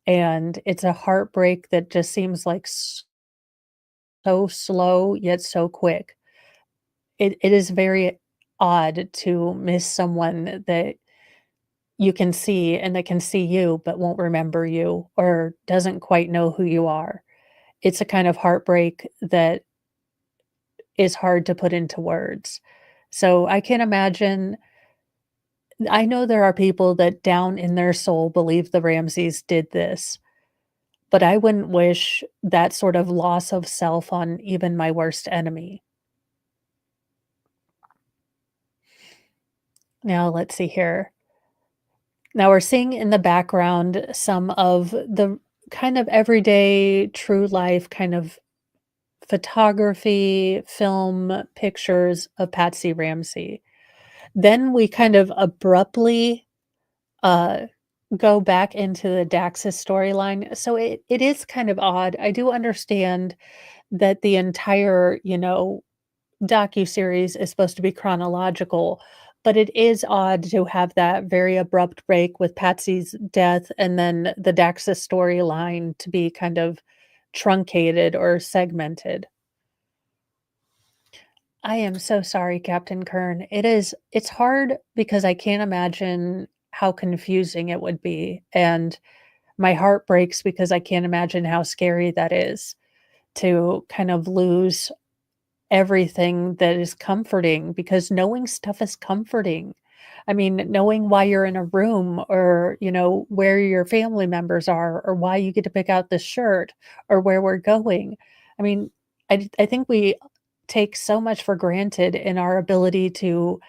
and it's a heartbreak that just seems like so slow, yet so quick. It is very odd to miss someone that you can see and that can see you, but won't remember you or doesn't quite know who you are. It's a kind of heartbreak that is hard to put into words. So I can imagine I know there are people that down in their soul believe the Ramseys did this, but I wouldn't wish that sort of loss of self on even my worst enemy. Now, let's see here. Now we're seeing in the background some of the kind of everyday true life kind of photography, film pictures of Patsy Ramsey. Then we kind of abruptly uh, go back into the Daxis storyline. So it is kind of odd. I do understand that the entire, docuseries is supposed to be chronological, but it is odd to have that very abrupt break with Patsy's death and then the Daxis storyline to be kind of truncated or segmented. I am so sorry, Captain Kern. It's hard because I can't imagine how confusing it would be, and my heart breaks because I can't imagine how scary that is to kind of lose everything that is comforting because knowing stuff is comforting. I mean, knowing why you're in a room or, where your family members are or why you get to pick out this shirt or where we're going. I mean, I think we take so much for granted in our ability to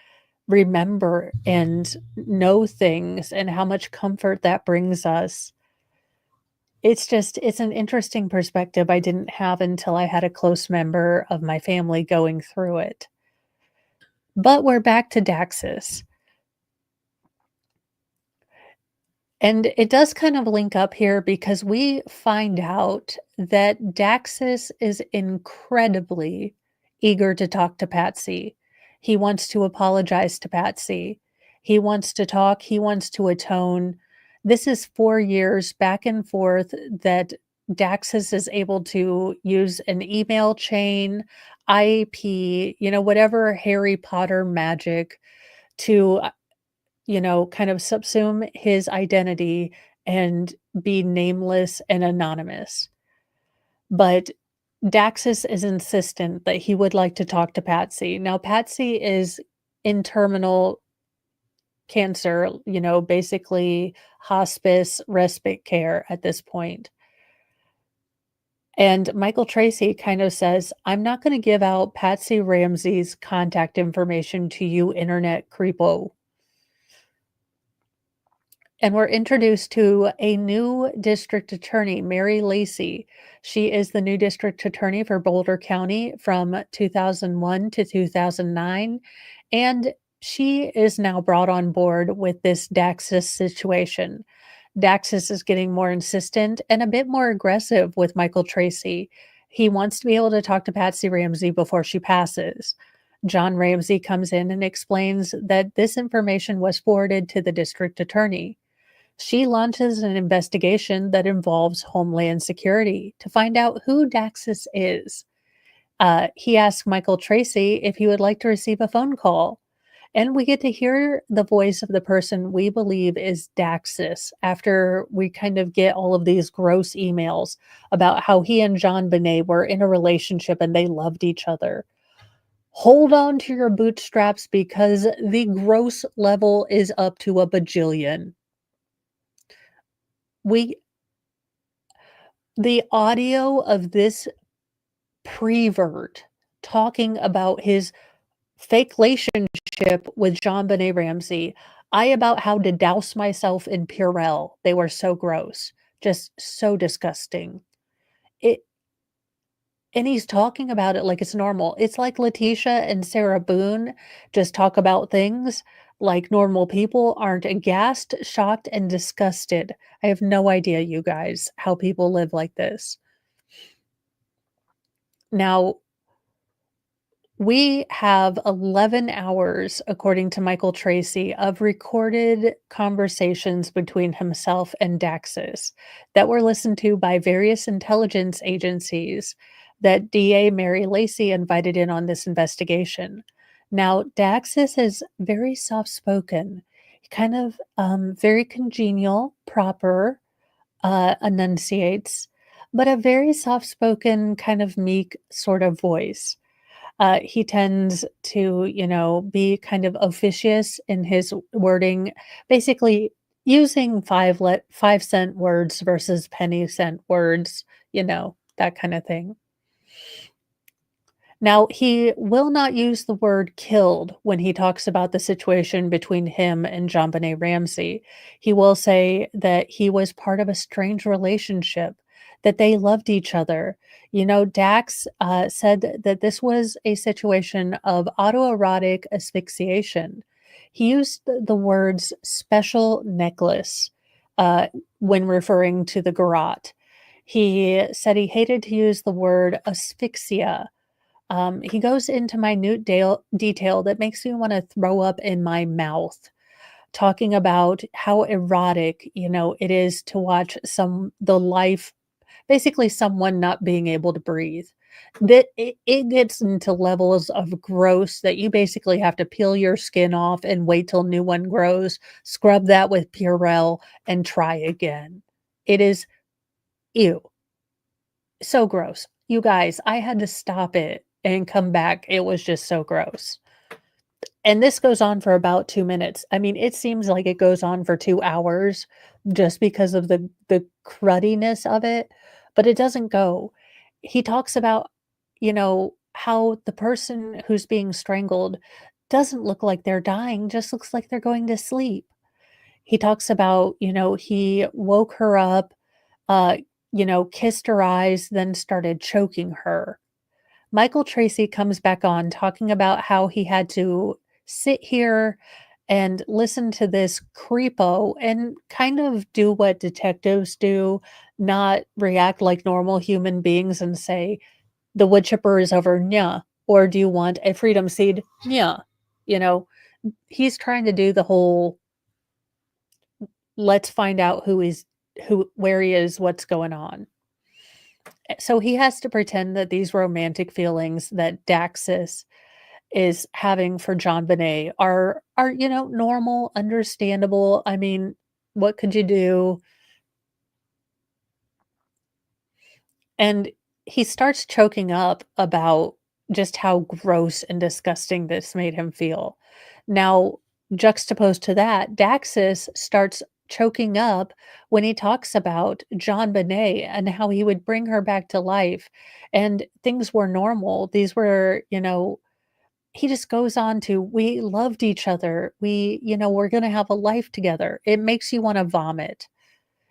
remember and know things and how much comfort that brings us. It's an interesting perspective I didn't have until I had a close member of my family going through it. But we're back to Daxis. And it does kind of link up here because we find out that Daxis is incredibly eager to talk to Patsy. He wants to apologize to Patsy. He wants to talk. He wants to atone. This is 4 years back and forth that Daxis is able to use an email chain, IP, whatever Harry Potter magic to kind of subsume his identity and be nameless and anonymous. But Daxis is insistent that he would like to talk to Patsy. Now, Patsy is in terminal cancer, basically hospice respite care at this point. And Michael Tracy kind of says, I'm not going to give out Patsy Ramsey's contact information to you, internet creepo. And we're introduced to a new district attorney, Mary Lacey. She is the new district attorney for Boulder County from 2001 to 2009. And she is now brought on board with this Daxis situation. Daxis is getting more insistent and a bit more aggressive with Michael Tracy. He wants to be able to talk to Patsy Ramsey before she passes. John Ramsey comes in and explains that this information was forwarded to the district attorney. She launches an investigation that involves Homeland Security to find out who Daxis is. He asks Michael Tracy if he would like to receive a phone call. And we get to hear the voice of the person we believe is Daxis after we kind of get all of these gross emails about how he and JonBenet were in a relationship and they loved each other. Hold on to your bootstraps because the gross level is up to a bajillion. The audio of this prevert talking about his fake relationship with JonBenet Ramsey, I about how to douse myself in Purell. They were so gross, just so disgusting. And he's talking about it like it's normal. It's like Letitia and Sarah Boone just talk about things like normal people aren't aghast, shocked, and disgusted. I have no idea, you guys, how people live like this. Now, we have 11 hours, according to Michael Tracy, of recorded conversations between himself and Daxis that were listened to by various intelligence agencies that DA Mary Lacey invited in on this investigation. Now, Daxis is very soft spoken, kind of very congenial, proper, enunciates, but a very soft spoken, kind of meek sort of voice. He tends to, be kind of officious in his wording, basically using 5-cent words versus penny cent words, that kind of thing. Now, he will not use the word killed when he talks about the situation between him and JonBenet Ramsey. He will say that he was part of a strange relationship, that they loved each other. Dax said that this was a situation of autoerotic asphyxiation. He used the words special necklace when referring to the garrote. He said he hated to use the word asphyxia. He goes into minute detail that makes me want to throw up in my mouth, talking about how erotic, it is to watch the life, basically someone not being able to breathe. That it gets into levels of gross that you basically have to peel your skin off and wait till new one grows, scrub that with Purell, and try again. It is ew. So gross. You guys, I had to stop it and come back. It was just so gross. And this goes on for about 2 minutes. I mean, it seems like it goes on for 2 hours just because of the cruddiness of it, but it doesn't go. He talks about, how the person who's being strangled doesn't look like they're dying, just looks like they're going to sleep. He talks about, he woke her up, uh, kissed her eyes, then started choking her. Michael Tracy comes back on talking about how he had to sit here and listen to this creepo and kind of do what detectives do, not react like normal human beings and say, the wood chipper is over, nya, or do you want a freedom seed? Nya. You know, he's trying to do the whole let's find out where he is, what's going on. So he has to pretend that these romantic feelings that Daxis is having for JonBenet are normal, understandable. I mean, what could you do? And he starts choking up about just how gross and disgusting this made him feel. Now, juxtaposed to that, Daxis starts choking up when he talks about JonBenet and how he would bring her back to life and things were normal. These were, he just goes on to, we loved each other. We're going to have a life together. It makes you want to vomit.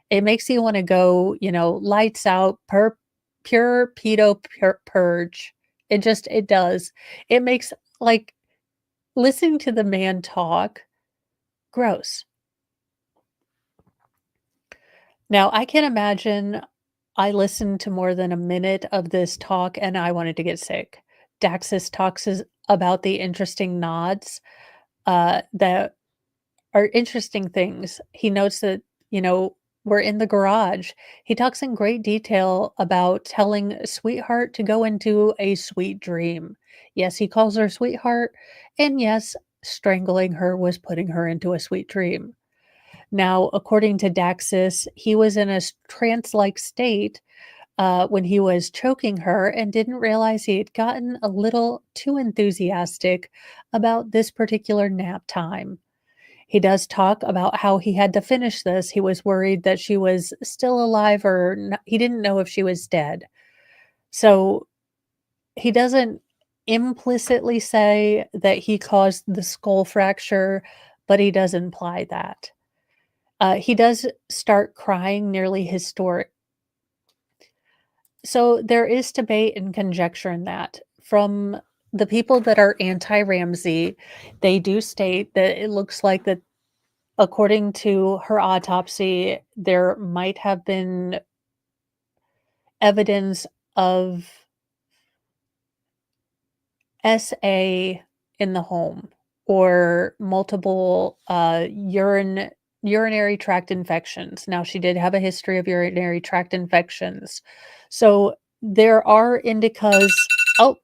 It makes you wanna go, lights out, pure pedo purge. It does. It makes, like, listening to the man talk, gross. Now, I can imagine I listened to more than a minute of this talk, and I wanted to get sick. Daxis talks about the interesting nods, that are interesting things. He notes that, we're in the garage. He talks in great detail about telling sweetheart to go into a sweet dream. Yes, he calls her sweetheart, and yes, strangling her was putting her into a sweet dream. Now, according to Daxis, he was in a trance-like state when he was choking her and didn't realize he had gotten a little too enthusiastic about this particular nap time. He does talk about how he had to finish this. He was worried that she was still alive or he didn't know if she was dead. So he doesn't implicitly say that he caused the skull fracture, but he does imply that. He does start crying nearly historic. So there is debate and conjecture in that. From the people that are anti-Ramsey, they do state that it looks like that according to her autopsy, there might have been evidence of SA in the home or multiple urinary tract infections. Now, she did have a history of urinary tract infections. So there are indicas. Oh,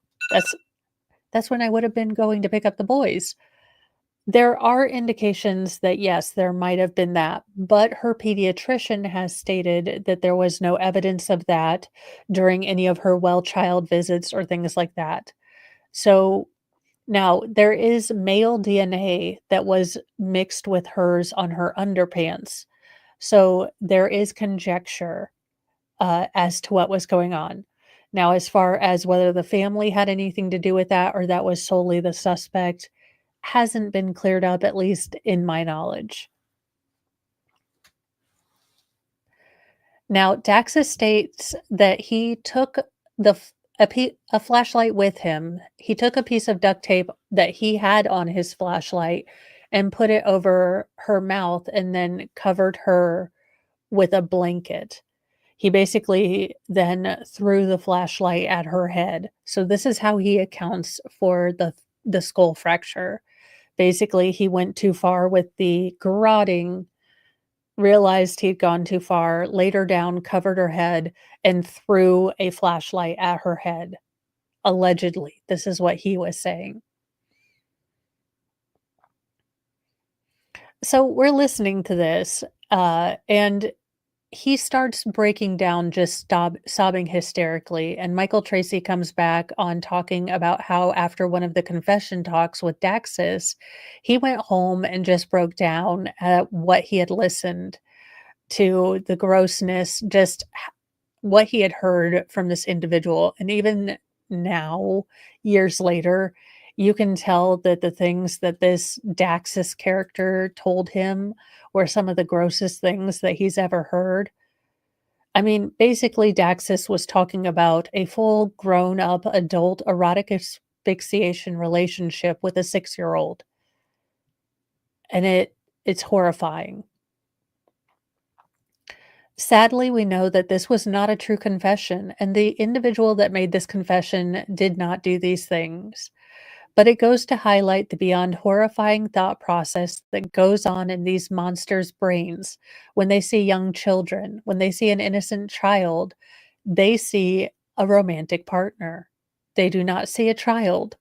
that's when I would have been going to pick up the boys. There are indications that, yes, there might have been that, but her pediatrician has stated that there was no evidence of that during any of her well child visits or things like that. So now there is male DNA that was mixed with hers on her underpants. So there is conjecture as to what was going on. Now, as far as whether the family had anything to do with that or that was solely the suspect, hasn't been cleared up, at least in my knowledge. Now, Daxis states that he took a flashlight with him. He took a piece of duct tape that he had on his flashlight and put it over her mouth and then covered her with a blanket. He basically then threw the flashlight at her head. So this is how he accounts for the skull fracture. Basically, he went too far with the garroting, realized he'd gone too far, laid her down, covered her head, and threw a flashlight at her head. Allegedly, this is what he was saying. So we're listening to this, and he starts breaking down, just sobbing hysterically, and Michael Tracy comes back on talking about how after one of the confession talks with Daxis, he went home and just broke down at what he had listened to, the grossness, just what he had heard from this individual. And even now, years later, you can tell that the things that this Daxis character told him were some of the grossest things that he's ever heard. I mean, basically, Daxis was talking about a full grown up adult erotic asphyxiation relationship with a 6-year-old. And it's horrifying. Sadly, we know that this was not a true confession, and the individual that made this confession did not do these things. But it goes to highlight the beyond horrifying thought process that goes on in these monsters' brains when they see young children, when they see an innocent child, they see a romantic partner. They do not see a child.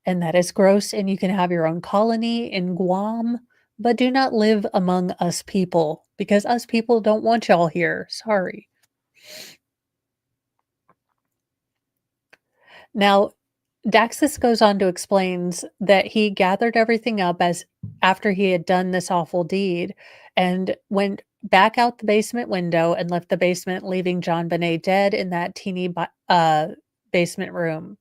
And that is gross, and you can have your own colony in Guam, but do not live among us people, because us people don't want y'all here. Sorry. Now, Daxis goes on to explains that he gathered everything up as after he had done this awful deed and went back out the basement window and left the basement, leaving JonBenet dead in that teeny basement room.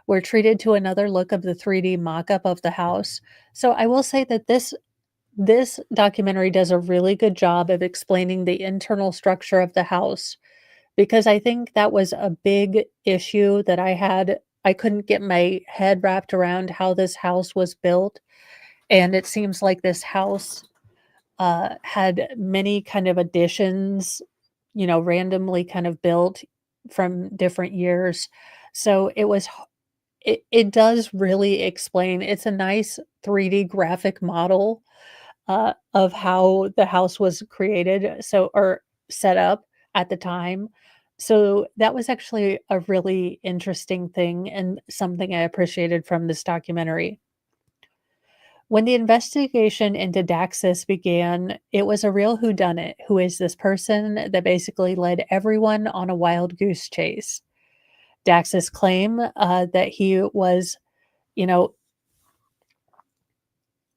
We're treated to another look of the 3D mock-up of the house. So I will say that this documentary does a really good job of explaining the internal structure of the house, because I think that was a big issue that I had. I couldn't get my head wrapped around how this house was built. And it seems like this house had many kind of additions, randomly kind of built from different years. So it does really explain. It's a nice 3D graphic model of how the house was created, or set up at the time. So that was actually a really interesting thing and something I appreciated from this documentary. When the investigation into Daxis began, it was a real whodunit. Who is this person that basically led everyone on a wild goose chase? Daxis claimed that he was,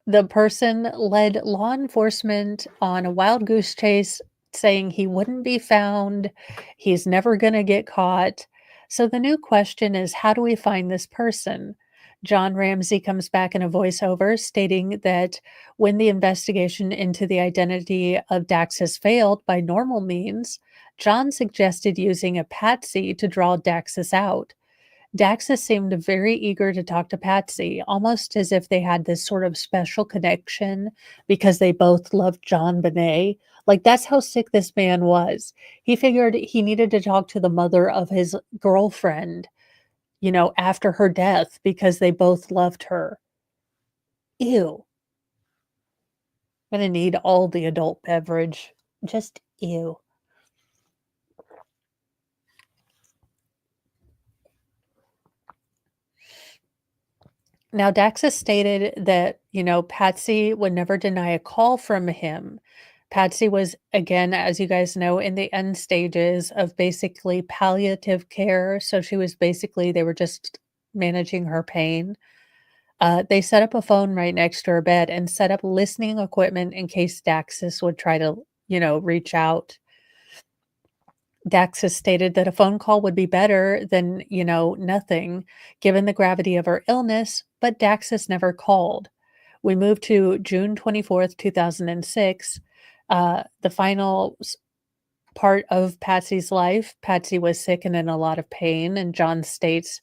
the person led law enforcement on a wild goose chase, saying he wouldn't be found, he's never going to get caught. So the new question is, how do we find this person? John Ramsey comes back in a voiceover stating that when the investigation into the identity of Daxis failed by normal means, John suggested using a patsy to draw Daxis out. Daxis seemed very eager to talk to Patsy, almost as if they had this sort of special connection because they both loved JonBenet. Like, that's how sick this man was. He figured he needed to talk to the mother of his girlfriend, after her death because they both loved her. Ew. I'm gonna need all the adult beverage. Just ew. Now, Daxis stated that, Patsy would never deny a call from him. Patsy was, again, as you guys know, in the end stages of basically palliative care. So they were just managing her pain. They set up a phone right next to her bed and set up listening equipment in case Daxis would try to, reach out. Daxis stated that a phone call would be better than, nothing, given the gravity of her illness, but Daxis never called. We moved to June 24th, 2006. The final part of Patsy's life, Patsy was sick and in a lot of pain, and John states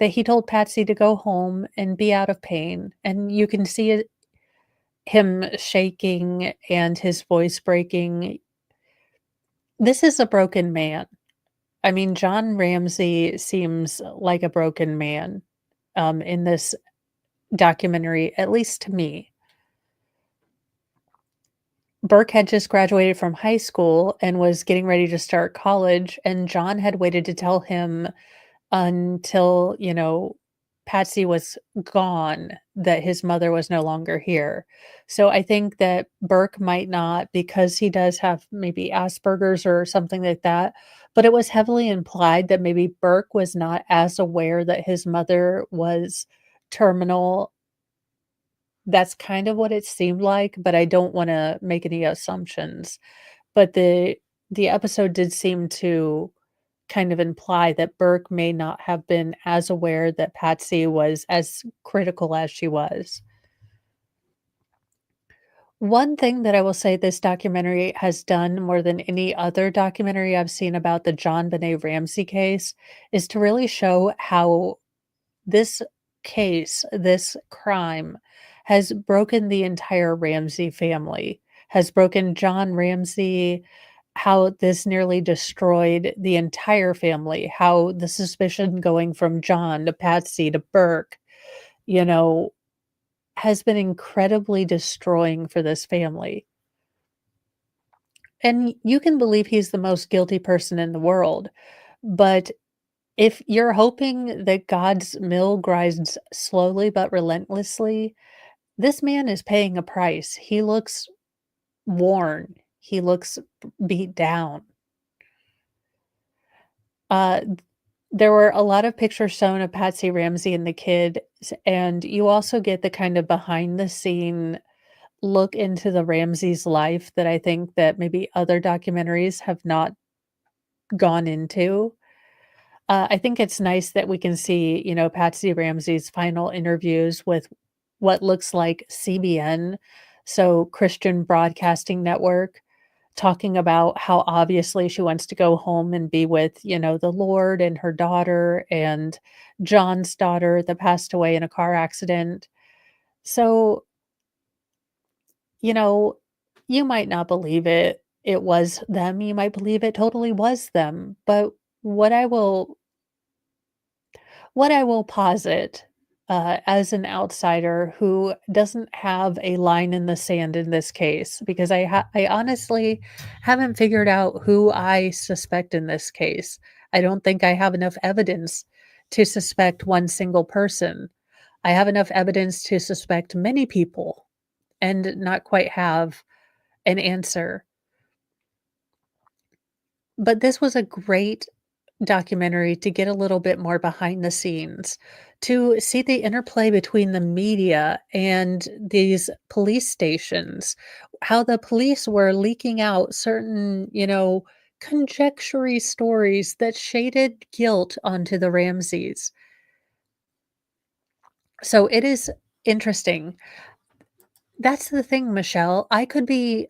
that he told Patsy to go home and be out of pain. And you can see him shaking and his voice breaking. This is a broken man. I mean, John Ramsey seems like a broken man in this documentary, at least to me. Burke had just graduated from high school and was getting ready to start college, and John had waited to tell him until, Patsy was gone that his mother was no longer here. So I think that Burke might not, because he does have maybe Asperger's or something like that, but it was heavily implied that maybe Burke was not as aware that his mother was terminal. That's kind of what it seemed like, but I don't want to make any assumptions. But the episode did seem to kind of imply that Burke may not have been as aware that Patsy was as critical as she was. One thing that I will say this documentary has done more than any other documentary I've seen about the JonBenet Ramsey case is to really show how this case, this crime, has broken the entire Ramsey family, has broken John Ramsey, how this nearly destroyed the entire family, how the suspicion going from John to Patsy to Burke, has been incredibly destroying for this family. And you can believe he's the most guilty person in the world, but if you're hoping that God's mill grinds slowly but relentlessly, this man is paying a price. He looks worn. He looks beat down. There were a lot of pictures shown of Patsy Ramsey and the kid, and you also get the kind of behind the scene look into the Ramsey's life that I think that maybe other documentaries have not gone into. I think it's nice that we can see, Patsy Ramsey's final interviews with what looks like CBN, so Christian Broadcasting Network, talking about how obviously she wants to go home and be with, the Lord and her daughter and John's daughter that passed away in a car accident. So, you might not believe it was them. You might believe it totally was them. But what I will posit, as an outsider who doesn't have a line in the sand in this case, because I honestly haven't figured out who I suspect in this case. I don't think I have enough evidence to suspect one single person. I have enough evidence to suspect many people and not quite have an answer. But this was a great documentary to get a little bit more behind the scenes, to see the interplay between the media and these police stations, how the police were leaking out certain, conjectory stories that shaded guilt onto the Ramseys. So it is interesting. That's the thing, Michelle. I could be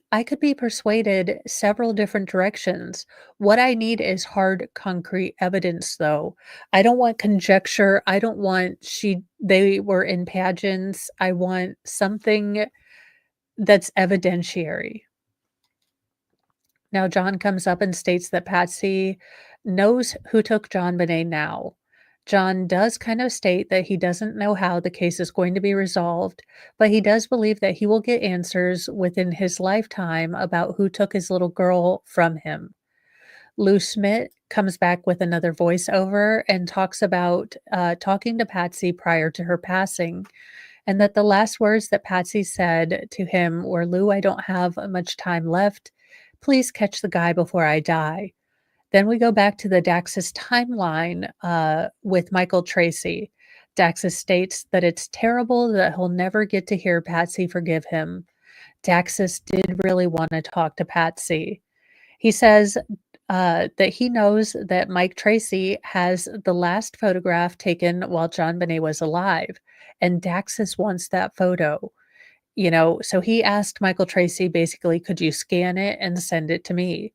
persuaded several different directions. What I need is hard, concrete evidence, though. I don't want conjecture. I don't want they were in pageants. I want something that's evidentiary. Now, John comes up and states that Patsy knows who took JonBenet now. John does kind of state that he doesn't know how the case is going to be resolved, but he does believe that he will get answers within his lifetime about who took his little girl from him. Lou Smith comes back with another voiceover and talks about talking to Patsy prior to her passing, and that the last words that Patsy said to him were, "Lou, I don't have much time left. Please catch the guy before I die." Then we go back to the Daxis timeline with Michael Tracy. Daxis states that it's terrible that he'll never get to hear Patsy forgive him. Daxis did really want to talk to Patsy. He says that he knows that Mike Tracy has the last photograph taken while JonBenet was alive, and Daxis wants that photo. So he asked Michael Tracy, basically, could you scan it and send it to me?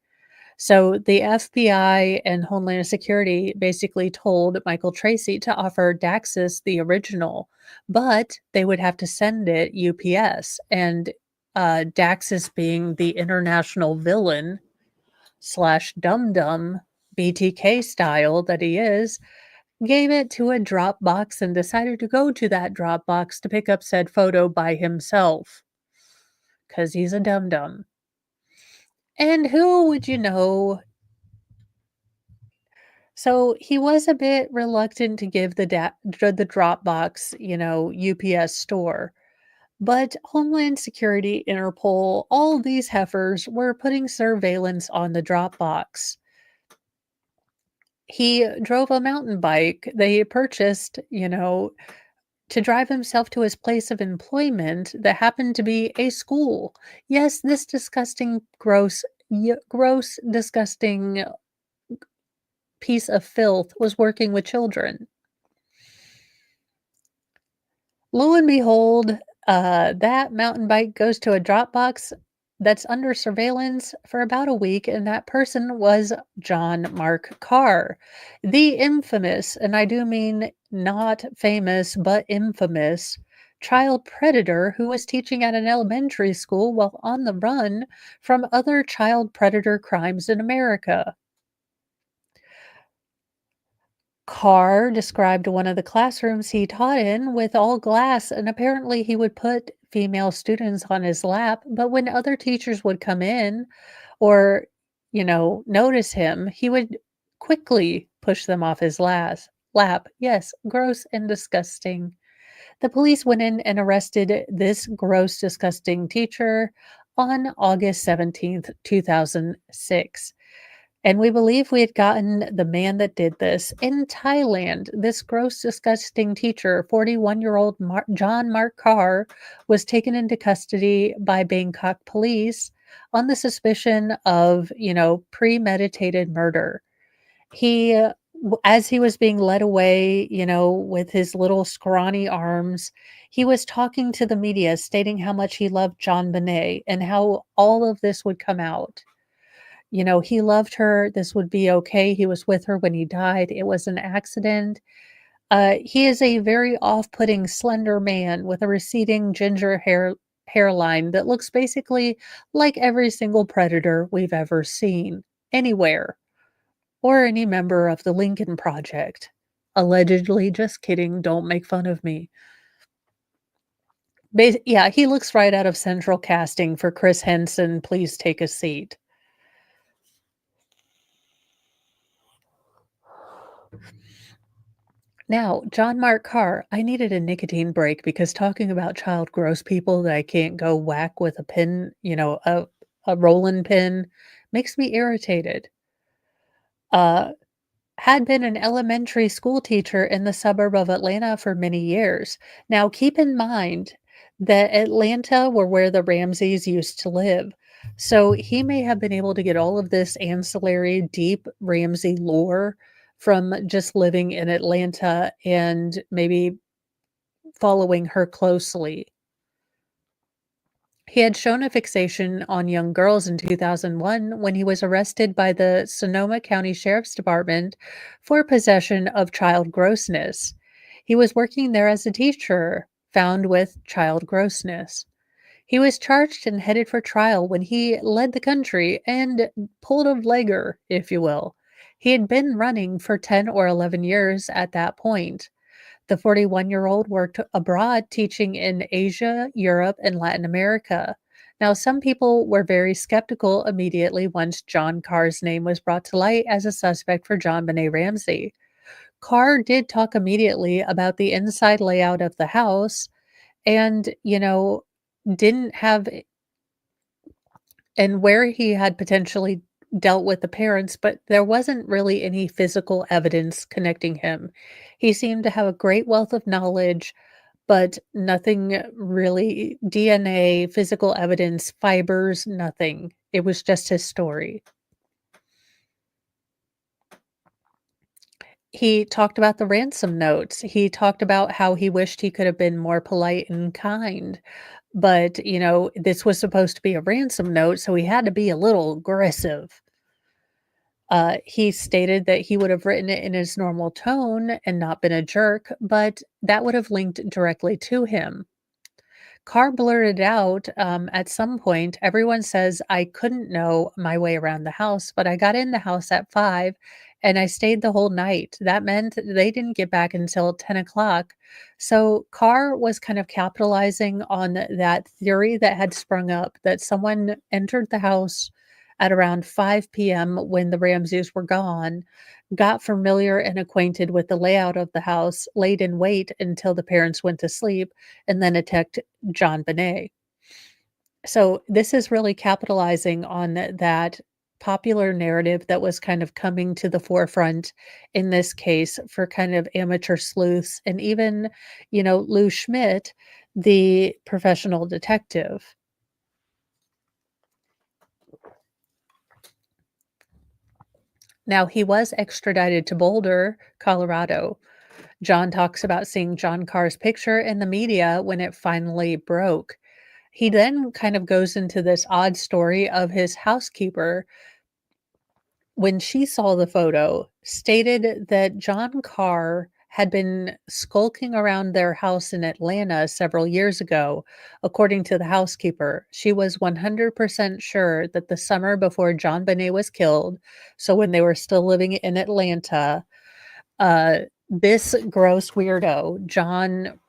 So the FBI and Homeland Security basically told Michael Tracy to offer Daxis the original, but they would have to send it UPS. And Daxis, being the international villain / dum-dum BTK style that he is, gave it to a Dropbox and decided to go to that Dropbox to pick up said photo by himself because he's a dum-dum. And who would you know? So he was a bit reluctant to give the Dropbox, UPS store. But Homeland Security, Interpol, all these heifers were putting surveillance on the Dropbox. He drove a mountain bike they purchased, to drive himself to his place of employment that happened to be a school. Yes, this disgusting, gross, disgusting piece of filth was working with children. Lo and behold, that mountain bike goes to a Dropbox that's under surveillance for about a week, and that person was John Mark Carr, the infamous, and I do mean not famous, but infamous, child predator who was teaching at an elementary school while on the run from other child predator crimes in America. Carr described one of the classrooms he taught in with all glass, and apparently he would put female students on his lap, but when other teachers would come in or, notice him, he would quickly push them off his lap. Yes, gross and disgusting. The police went in and arrested this gross, disgusting teacher on August 17th, 2006. And we believe we had gotten the man that did this. In Thailand, this gross, disgusting teacher, 41-year-old John Mark Carr, was taken into custody by Bangkok police on the suspicion of, premeditated murder. He, as he was being led away, with his little scrawny arms, he was talking to the media, stating how much he loved JonBenet and how all of this would come out. He loved her. This would be okay. He was with her when he died. It was an accident. He is a very off-putting, slender man with a receding ginger hairline that looks basically like every single predator we've ever seen, anywhere, or any member of the Lincoln Project. Allegedly, just kidding. Don't make fun of me. Yeah, he looks right out of Central Casting for Chris Henson. Please take a seat. Now, John Mark Carr, I needed a nicotine break because talking about child gross people that I can't go whack with a pin, a rolling pin, makes me irritated. Had been an elementary school teacher in the suburb of Atlanta for many years. Now, keep in mind that Atlanta were where the Ramseys used to live. So he may have been able to get all of this ancillary, deep Ramsey lore from just living in Atlanta and maybe following her closely. He had shown a fixation on young girls in 2001 when he was arrested by the Sonoma County Sheriff's Department for possession of child grossness. He was working there as a teacher, found with child grossness. He was charged and headed for trial when he led the country and pulled a legger, if you will. He had been running for 10 or 11 years at that point. The 41-year-old worked abroad teaching in Asia, Europe, and Latin America. Now, some people were very skeptical immediately once John Carr's name was brought to light as a suspect for JonBenet Ramsey. Carr did talk immediately about the inside layout of the house and, didn't have and where he had potentially dealt with the parents, but there wasn't really any physical evidence connecting him. He seemed to have a great wealth of knowledge, but nothing really DNA, physical evidence, fibers, nothing. It was just his story. He talked about the ransom notes. He talked about how he wished he could have been more polite and kind. But, this was supposed to be a ransom note, so he had to be a little aggressive. He stated that he would have written it in his normal tone and not been a jerk, but that would have linked directly to him. Carr blurted out at some point, everyone says I couldn't know my way around the house, but I got in the house at 5 and I stayed the whole night. That meant they didn't get back until 10 o'clock. So Carr was kind of capitalizing on that theory that had sprung up that someone entered the house at around 5 p.m. when the Ramseys were gone, got familiar and acquainted with the layout of the house, laid in wait until the parents went to sleep, and then attacked JonBenet. So this is really capitalizing on that popular narrative that was kind of coming to the forefront in this case for kind of amateur sleuths and even, Lou Schmidt, the professional detective. Now, he was extradited to Boulder, Colorado. John talks about seeing John Carr's picture in the media when it finally broke. He then kind of goes into this odd story of his housekeeper, when she saw the photo, stated that John Carr had been skulking around their house in Atlanta several years ago. According to the housekeeper, she was 100% sure that the summer before JonBenet was killed, so when they were still living in Atlanta, this gross weirdo, John,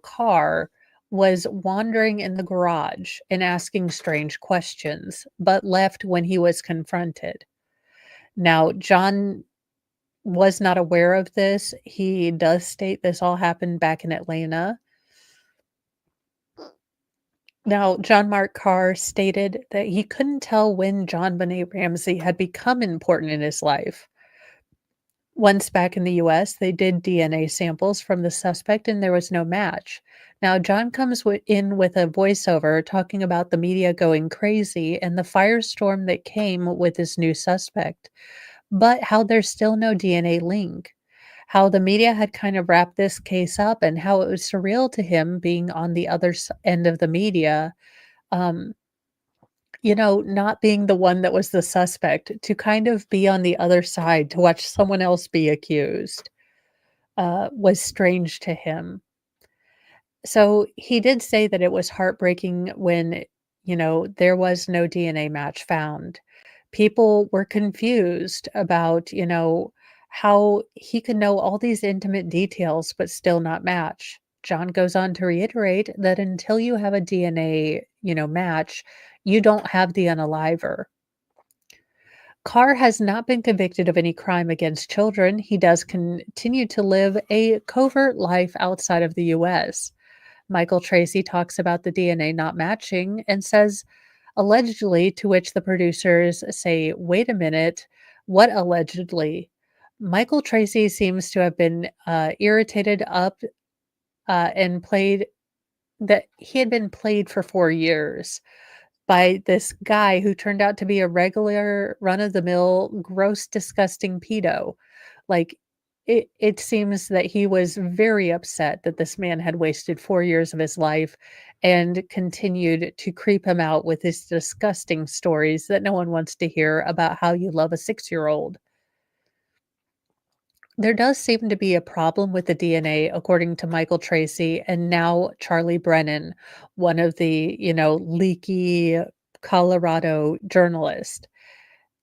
Carr, was wandering in the garage and asking strange questions, but left when he was confronted. Now, John was not aware of this. He does state this all happened back in Atlanta. Now, John Mark Carr stated that he couldn't tell when JonBenet Ramsey had become important in his life. Once back in the US, they did DNA samples from the suspect and there was no match. Now, John comes in with a voiceover talking about the media going crazy and the firestorm that came with this new suspect, but how there's still no DNA link, how the media had kind of wrapped this case up, and how it was surreal to him being on the other end of the media, um, not being the one that was the suspect, to kind of be on the other side, to watch someone else be accused, was strange to him. So he did say that it was heartbreaking when, there was no DNA match found. People were confused about, how he could know all these intimate details but still not match. John goes on to reiterate that until you have a DNA, match, you don't have the unaliver. Carr has not been convicted of any crime against children. He does continue to live a covert life outside of the US. Michael Tracy talks about the DNA not matching and says, allegedly, to which the producers say, wait a minute, what allegedly? Michael Tracy seems to have been irritated up and played that he had been played for 4 years by this guy who turned out to be a regular run-of-the-mill, gross, disgusting pedo. Like, it seems that he was very upset that this man had wasted 4 years of his life and continued to creep him out with his disgusting stories that no one wants to hear about how you love a 6-year-old. There does seem to be a problem with the DNA, according to Michael Tracy and now Charlie Brennan, one of the, leaky Colorado journalists.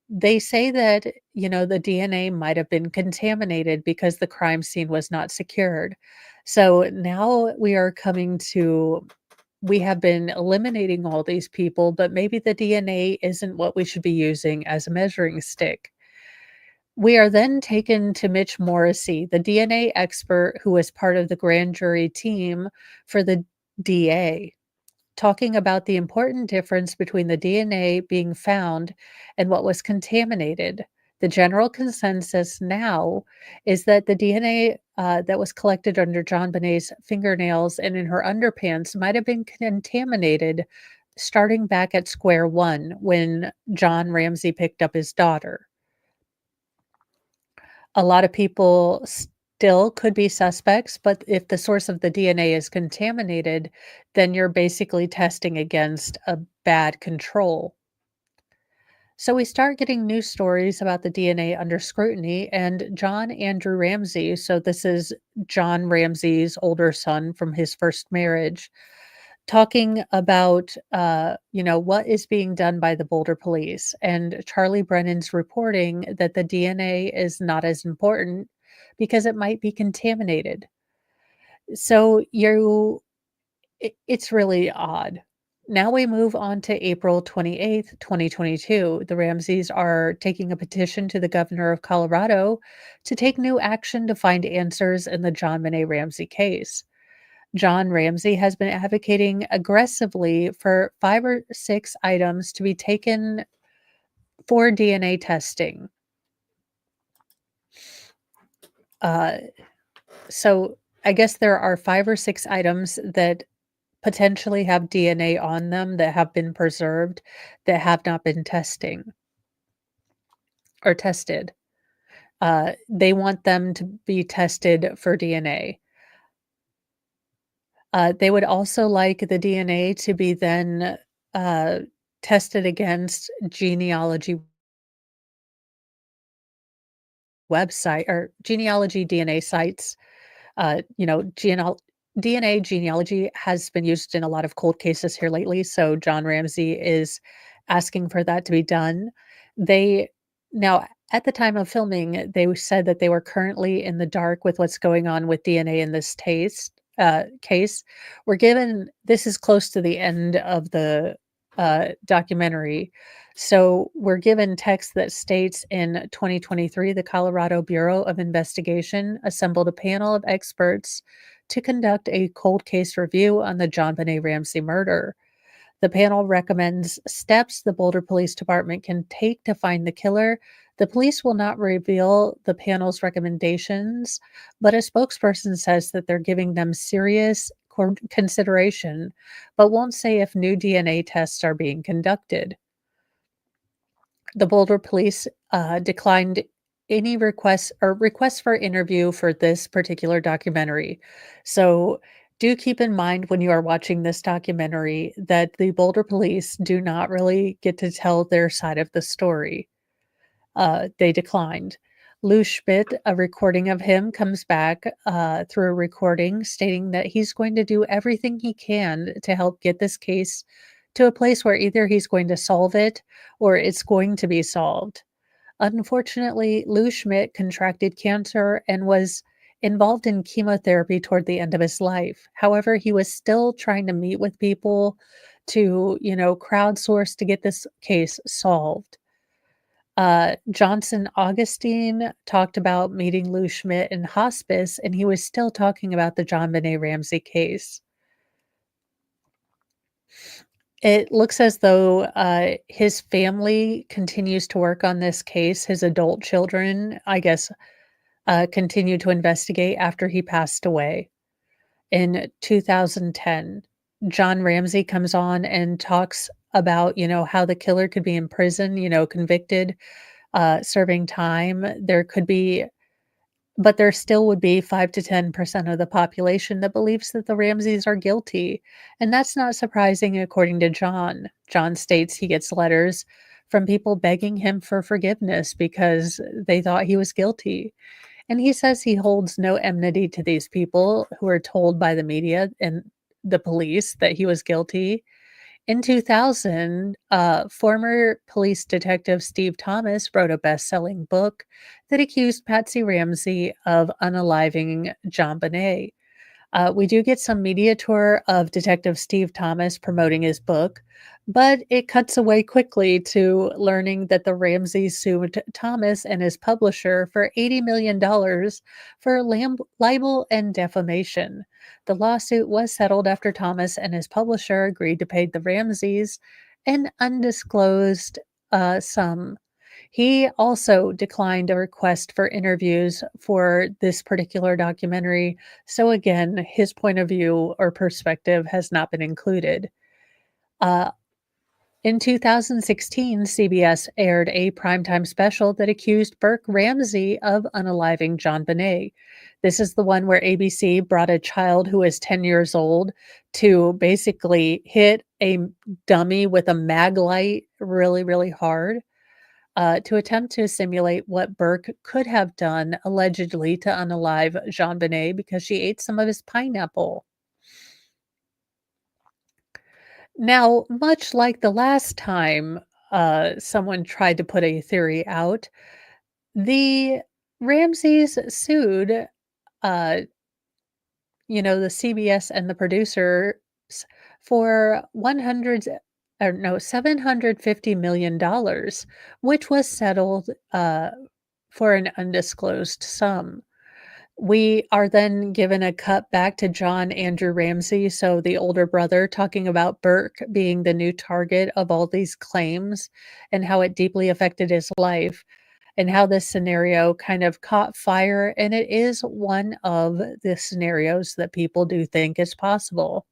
they say that, the DNA might have been contaminated because the crime scene was not secured. So now we have been eliminating all these people, but maybe the DNA isn't what we should be using as a measuring stick. We are then taken to Mitch Morrissey, the DNA expert who was part of the grand jury team for the DA, talking about the important difference between the DNA being found and what was contaminated. The general consensus now is that the DNA that was collected under JonBenet's fingernails and in her underpants might have been contaminated starting back at square one when John Ramsey picked up his daughter. A lot of people still could be suspects, but if the source of the DNA is contaminated, then you're basically testing against a bad control. So we start getting news stories about the DNA under scrutiny, and John Andrew Ramsey, so this is John Ramsey's older son from his first marriage, talking about, what is being done by the Boulder police. And Charlie Brennan's reporting that the DNA is not as important because it might be contaminated. So it's really odd. Now we move on to April 28th, 2022. The Ramseys are taking a petition to the governor of Colorado to take new action to find answers in the JonBenet Ramsey case. John Ramsey has been advocating aggressively for 5 or 6 items to be taken for DNA testing. So I guess there are 5 or 6 items that potentially have DNA on them that have been preserved that have not been tested. They want them to be tested for DNA. They would also like the DNA to be then tested against genealogy website or genealogy DNA sites. DNA genealogy has been used in a lot of cold cases here lately. So John Ramsey is asking for that to be done. Now at the time of filming, they said that they were currently in the dark with what's going on with DNA in this case. This is close to the end of the documentary. So we're given text that states in 2023, the Colorado Bureau of Investigation assembled a panel of experts to conduct a cold case review on the JonBenet Ramsey murder. The panel recommends steps the Boulder Police Department can take to find the killer. The police will not reveal the panel's recommendations, but a spokesperson says that they're giving them serious consideration, but won't say if new DNA tests are being conducted. The Boulder police declined any requests for interview for this particular documentary. So do keep in mind when you are watching this documentary that the Boulder police do not really get to tell their side of the story. They declined. Lou Schmidt, a recording of him comes back through a recording stating that he's going to do everything he can to help get this case to a place where either he's going to solve it or it's going to be solved. Unfortunately, Lou Schmidt contracted cancer and was involved in chemotherapy toward the end of his life. However, he was still trying to meet with people to, crowdsource to get this case solved. Johnson Augustine talked about meeting Lou Schmidt in hospice, and he was still talking about the JonBenet Ramsey case. It looks as though his family continues to work on this case. His adult children, I guess, continue to investigate after he passed away in 2010. John Ramsey comes on and talks about, how the killer could be in prison, convicted, serving time. But there still would be 5 to 10% of the population that believes that the Ramseys are guilty. And that's not surprising, according to John. John states he gets letters from people begging him for forgiveness because they thought he was guilty. And he says he holds no enmity to these people who are told by the media and the police that he was guilty. In 2000, former police detective Steve Thomas wrote a best-selling book that accused Patsy Ramsey of unaliving JonBenet. We do get some media tour of Detective Steve Thomas promoting his book, but it cuts away quickly to learning that the Ramseys sued Thomas and his publisher for $80 million for libel and defamation. The lawsuit was settled after Thomas and his publisher agreed to pay the Ramseys an undisclosed sum. He also declined a request for interviews for this particular documentary. So, again, his point of view or perspective has not been included. Uh, in 2016, CBS aired a primetime special that accused Burke Ramsey of unaliving JonBenet. This is the one where ABC brought a child who was 10 years old to basically hit a dummy with a mag light really, really hard. To attempt to simulate what Burke could have done allegedly to unalive JonBenet because she ate some of his pineapple. Now, much like the last time someone tried to put a theory out, the Ramseys sued, uh, the CBS and the producers for 750 million dollars, which was settled for an undisclosed sum. We are then given a cut back to John Andrew Ramsey, so the older brother, talking about Burke being the new target of all these claims and how it deeply affected his life and how this scenario kind of caught fire. And it is one of the scenarios that people do think is possible.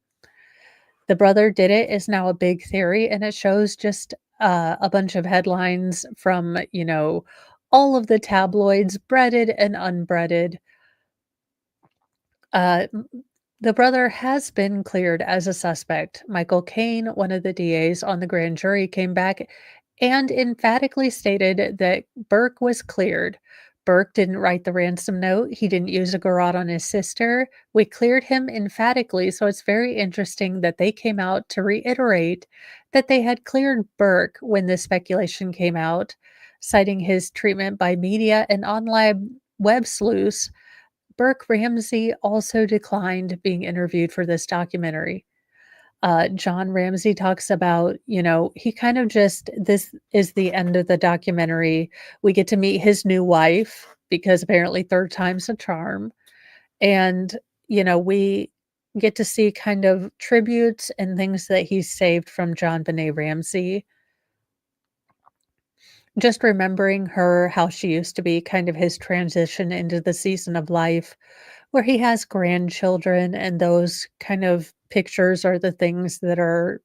The brother did it is now a big theory, and it shows just a bunch of headlines from, all of the tabloids, breaded and unbreaded. M The brother has been cleared as a suspect. Michael Caine, one of the DAs on the grand jury, came back and emphatically stated that Burke was cleared. Burke didn't write the ransom note. He didn't use a garrote on his sister. We cleared him emphatically, so it's very interesting that they came out to reiterate that they had cleared Burke when this speculation came out, citing his treatment by media and online web sleuths. Burke Ramsey also declined being interviewed for this documentary. John Ramsey talks about, he kind of just, this is the end of the documentary. We get to meet his new wife because apparently third time's a charm. And, we get to see kind of tributes and things that he saved from JonBenet Ramsey. Just remembering her, how she used to be, kind of his transition into the season of life where he has grandchildren, and those kind of pictures are the things that are,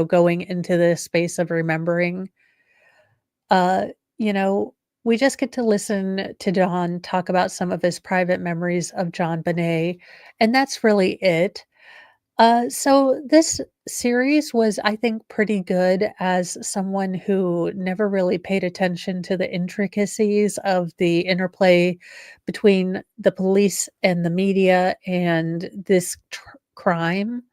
going into this space of remembering. Uh, you know, we just get to listen to John talk about some of his private memories of JonBenet, and that's really it. So this series was, I think, pretty good as someone who never really paid attention to the intricacies of the interplay between the police and the media and this crime.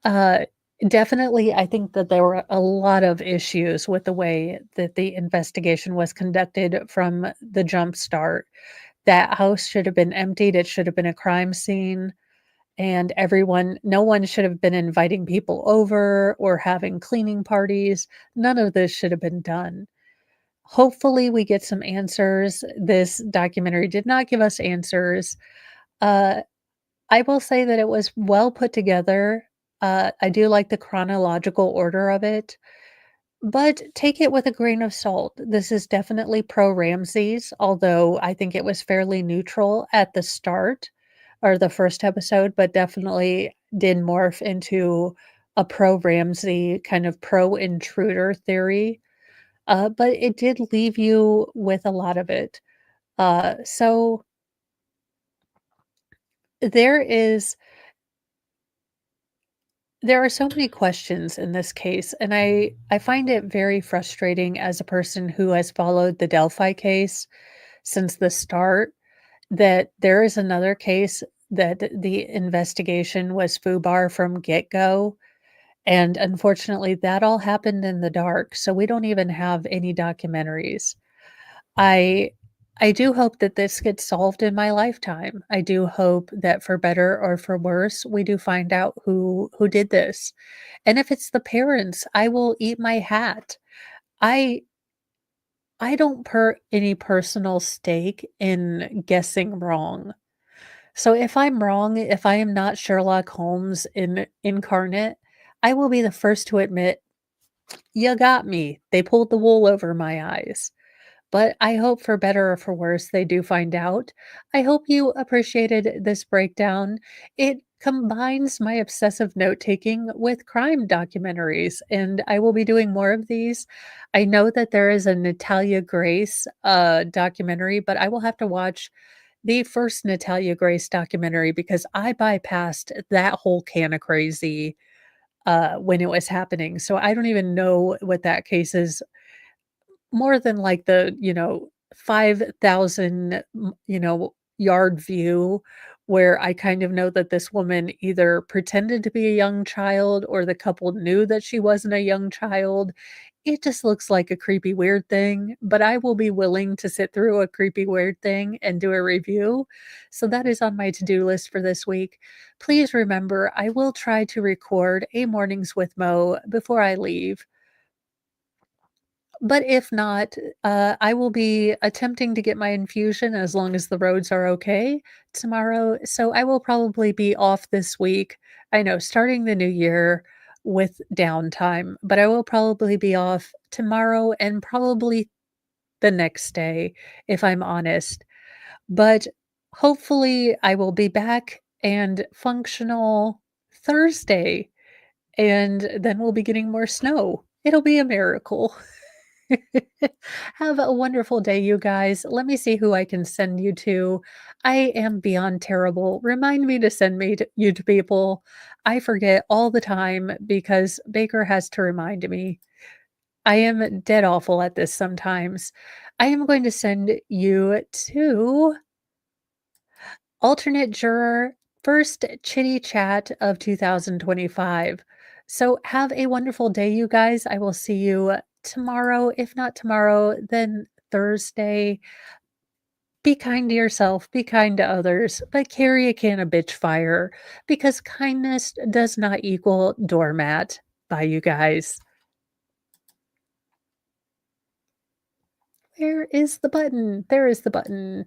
Uh, Definitely, I think that there were a lot of issues with the way that the investigation was conducted from the jump start. That house should have been emptied. It should have been a crime scene, and no one should have been inviting people over or having cleaning parties. None of this should have been done. Hopefully, we get some answers. This documentary did not give us answers. Uh, I will say that it was well put together. I do like the chronological order of it, but take it with a grain of salt. This is definitely pro Ramses, although I think it was fairly neutral at the start or the first episode, but definitely did morph into a pro Ramsey kind of pro intruder theory. But it did leave you with a lot of it. So there is there are so many questions in this case, and I find it very frustrating as a person who has followed the Delphi case since the start, that there is another case that the investigation was FUBAR from get-go, And unfortunately, that all happened in the dark, so we don't even have any documentaries. I I do hope that this gets solved in my lifetime. I do hope that for better or for worse, we do find out who did this. And if it's the parents, I will eat my hat. I I don't put any personal stake in guessing wrong. So if I'm wrong, if I am not Sherlock Holmes incarnate, I will be the first to admit, "You got me. They pulled the wool over my eyes." But I hope for better or for worse, they do find out. I hope you appreciated this breakdown. It combines my obsessive note taking with crime documentaries, and I will be doing more of these. I know that there is a Natalia Grace documentary, but I will have to watch the first Natalia Grace documentary because I bypassed that whole can of crazy when it was happening. So I don't even know what that case is more than like the, 5,000, yard view where I kind of know that this woman either pretended to be a young child or the couple knew that she wasn't a young child. It just looks like a creepy, weird thing, but I will be willing to sit through a creepy, weird thing and do a review. So that is on my to-do list for this week. Please remember, I will try to record a Mornings with Mo before I leave. But if not, I will be attempting to get my infusion as long as the roads are okay tomorrow. So I will probably be off this week. I know, starting the new year with downtime, but I will probably be off tomorrow and probably the next day, if I'm honest. But hopefully, I will be back and functional Thursday, and then we'll be getting more snow. It'll be a miracle. Have a wonderful day, you guys. Let me see who I can send you to. I am beyond terrible. Remind me to send you to people. I forget all the time because Baker has to remind me. I am dead awful at this sometimes. I am going to send you to alternate juror, first chitty chat of 2025. So have a wonderful day, you guys. I will see you tomorrow. If not tomorrow, then Thursday. Be kind to yourself, be kind to others, but carry a can of bitch fire because kindness does not equal doormat. Bye, you guys. Where is the button? There is the button.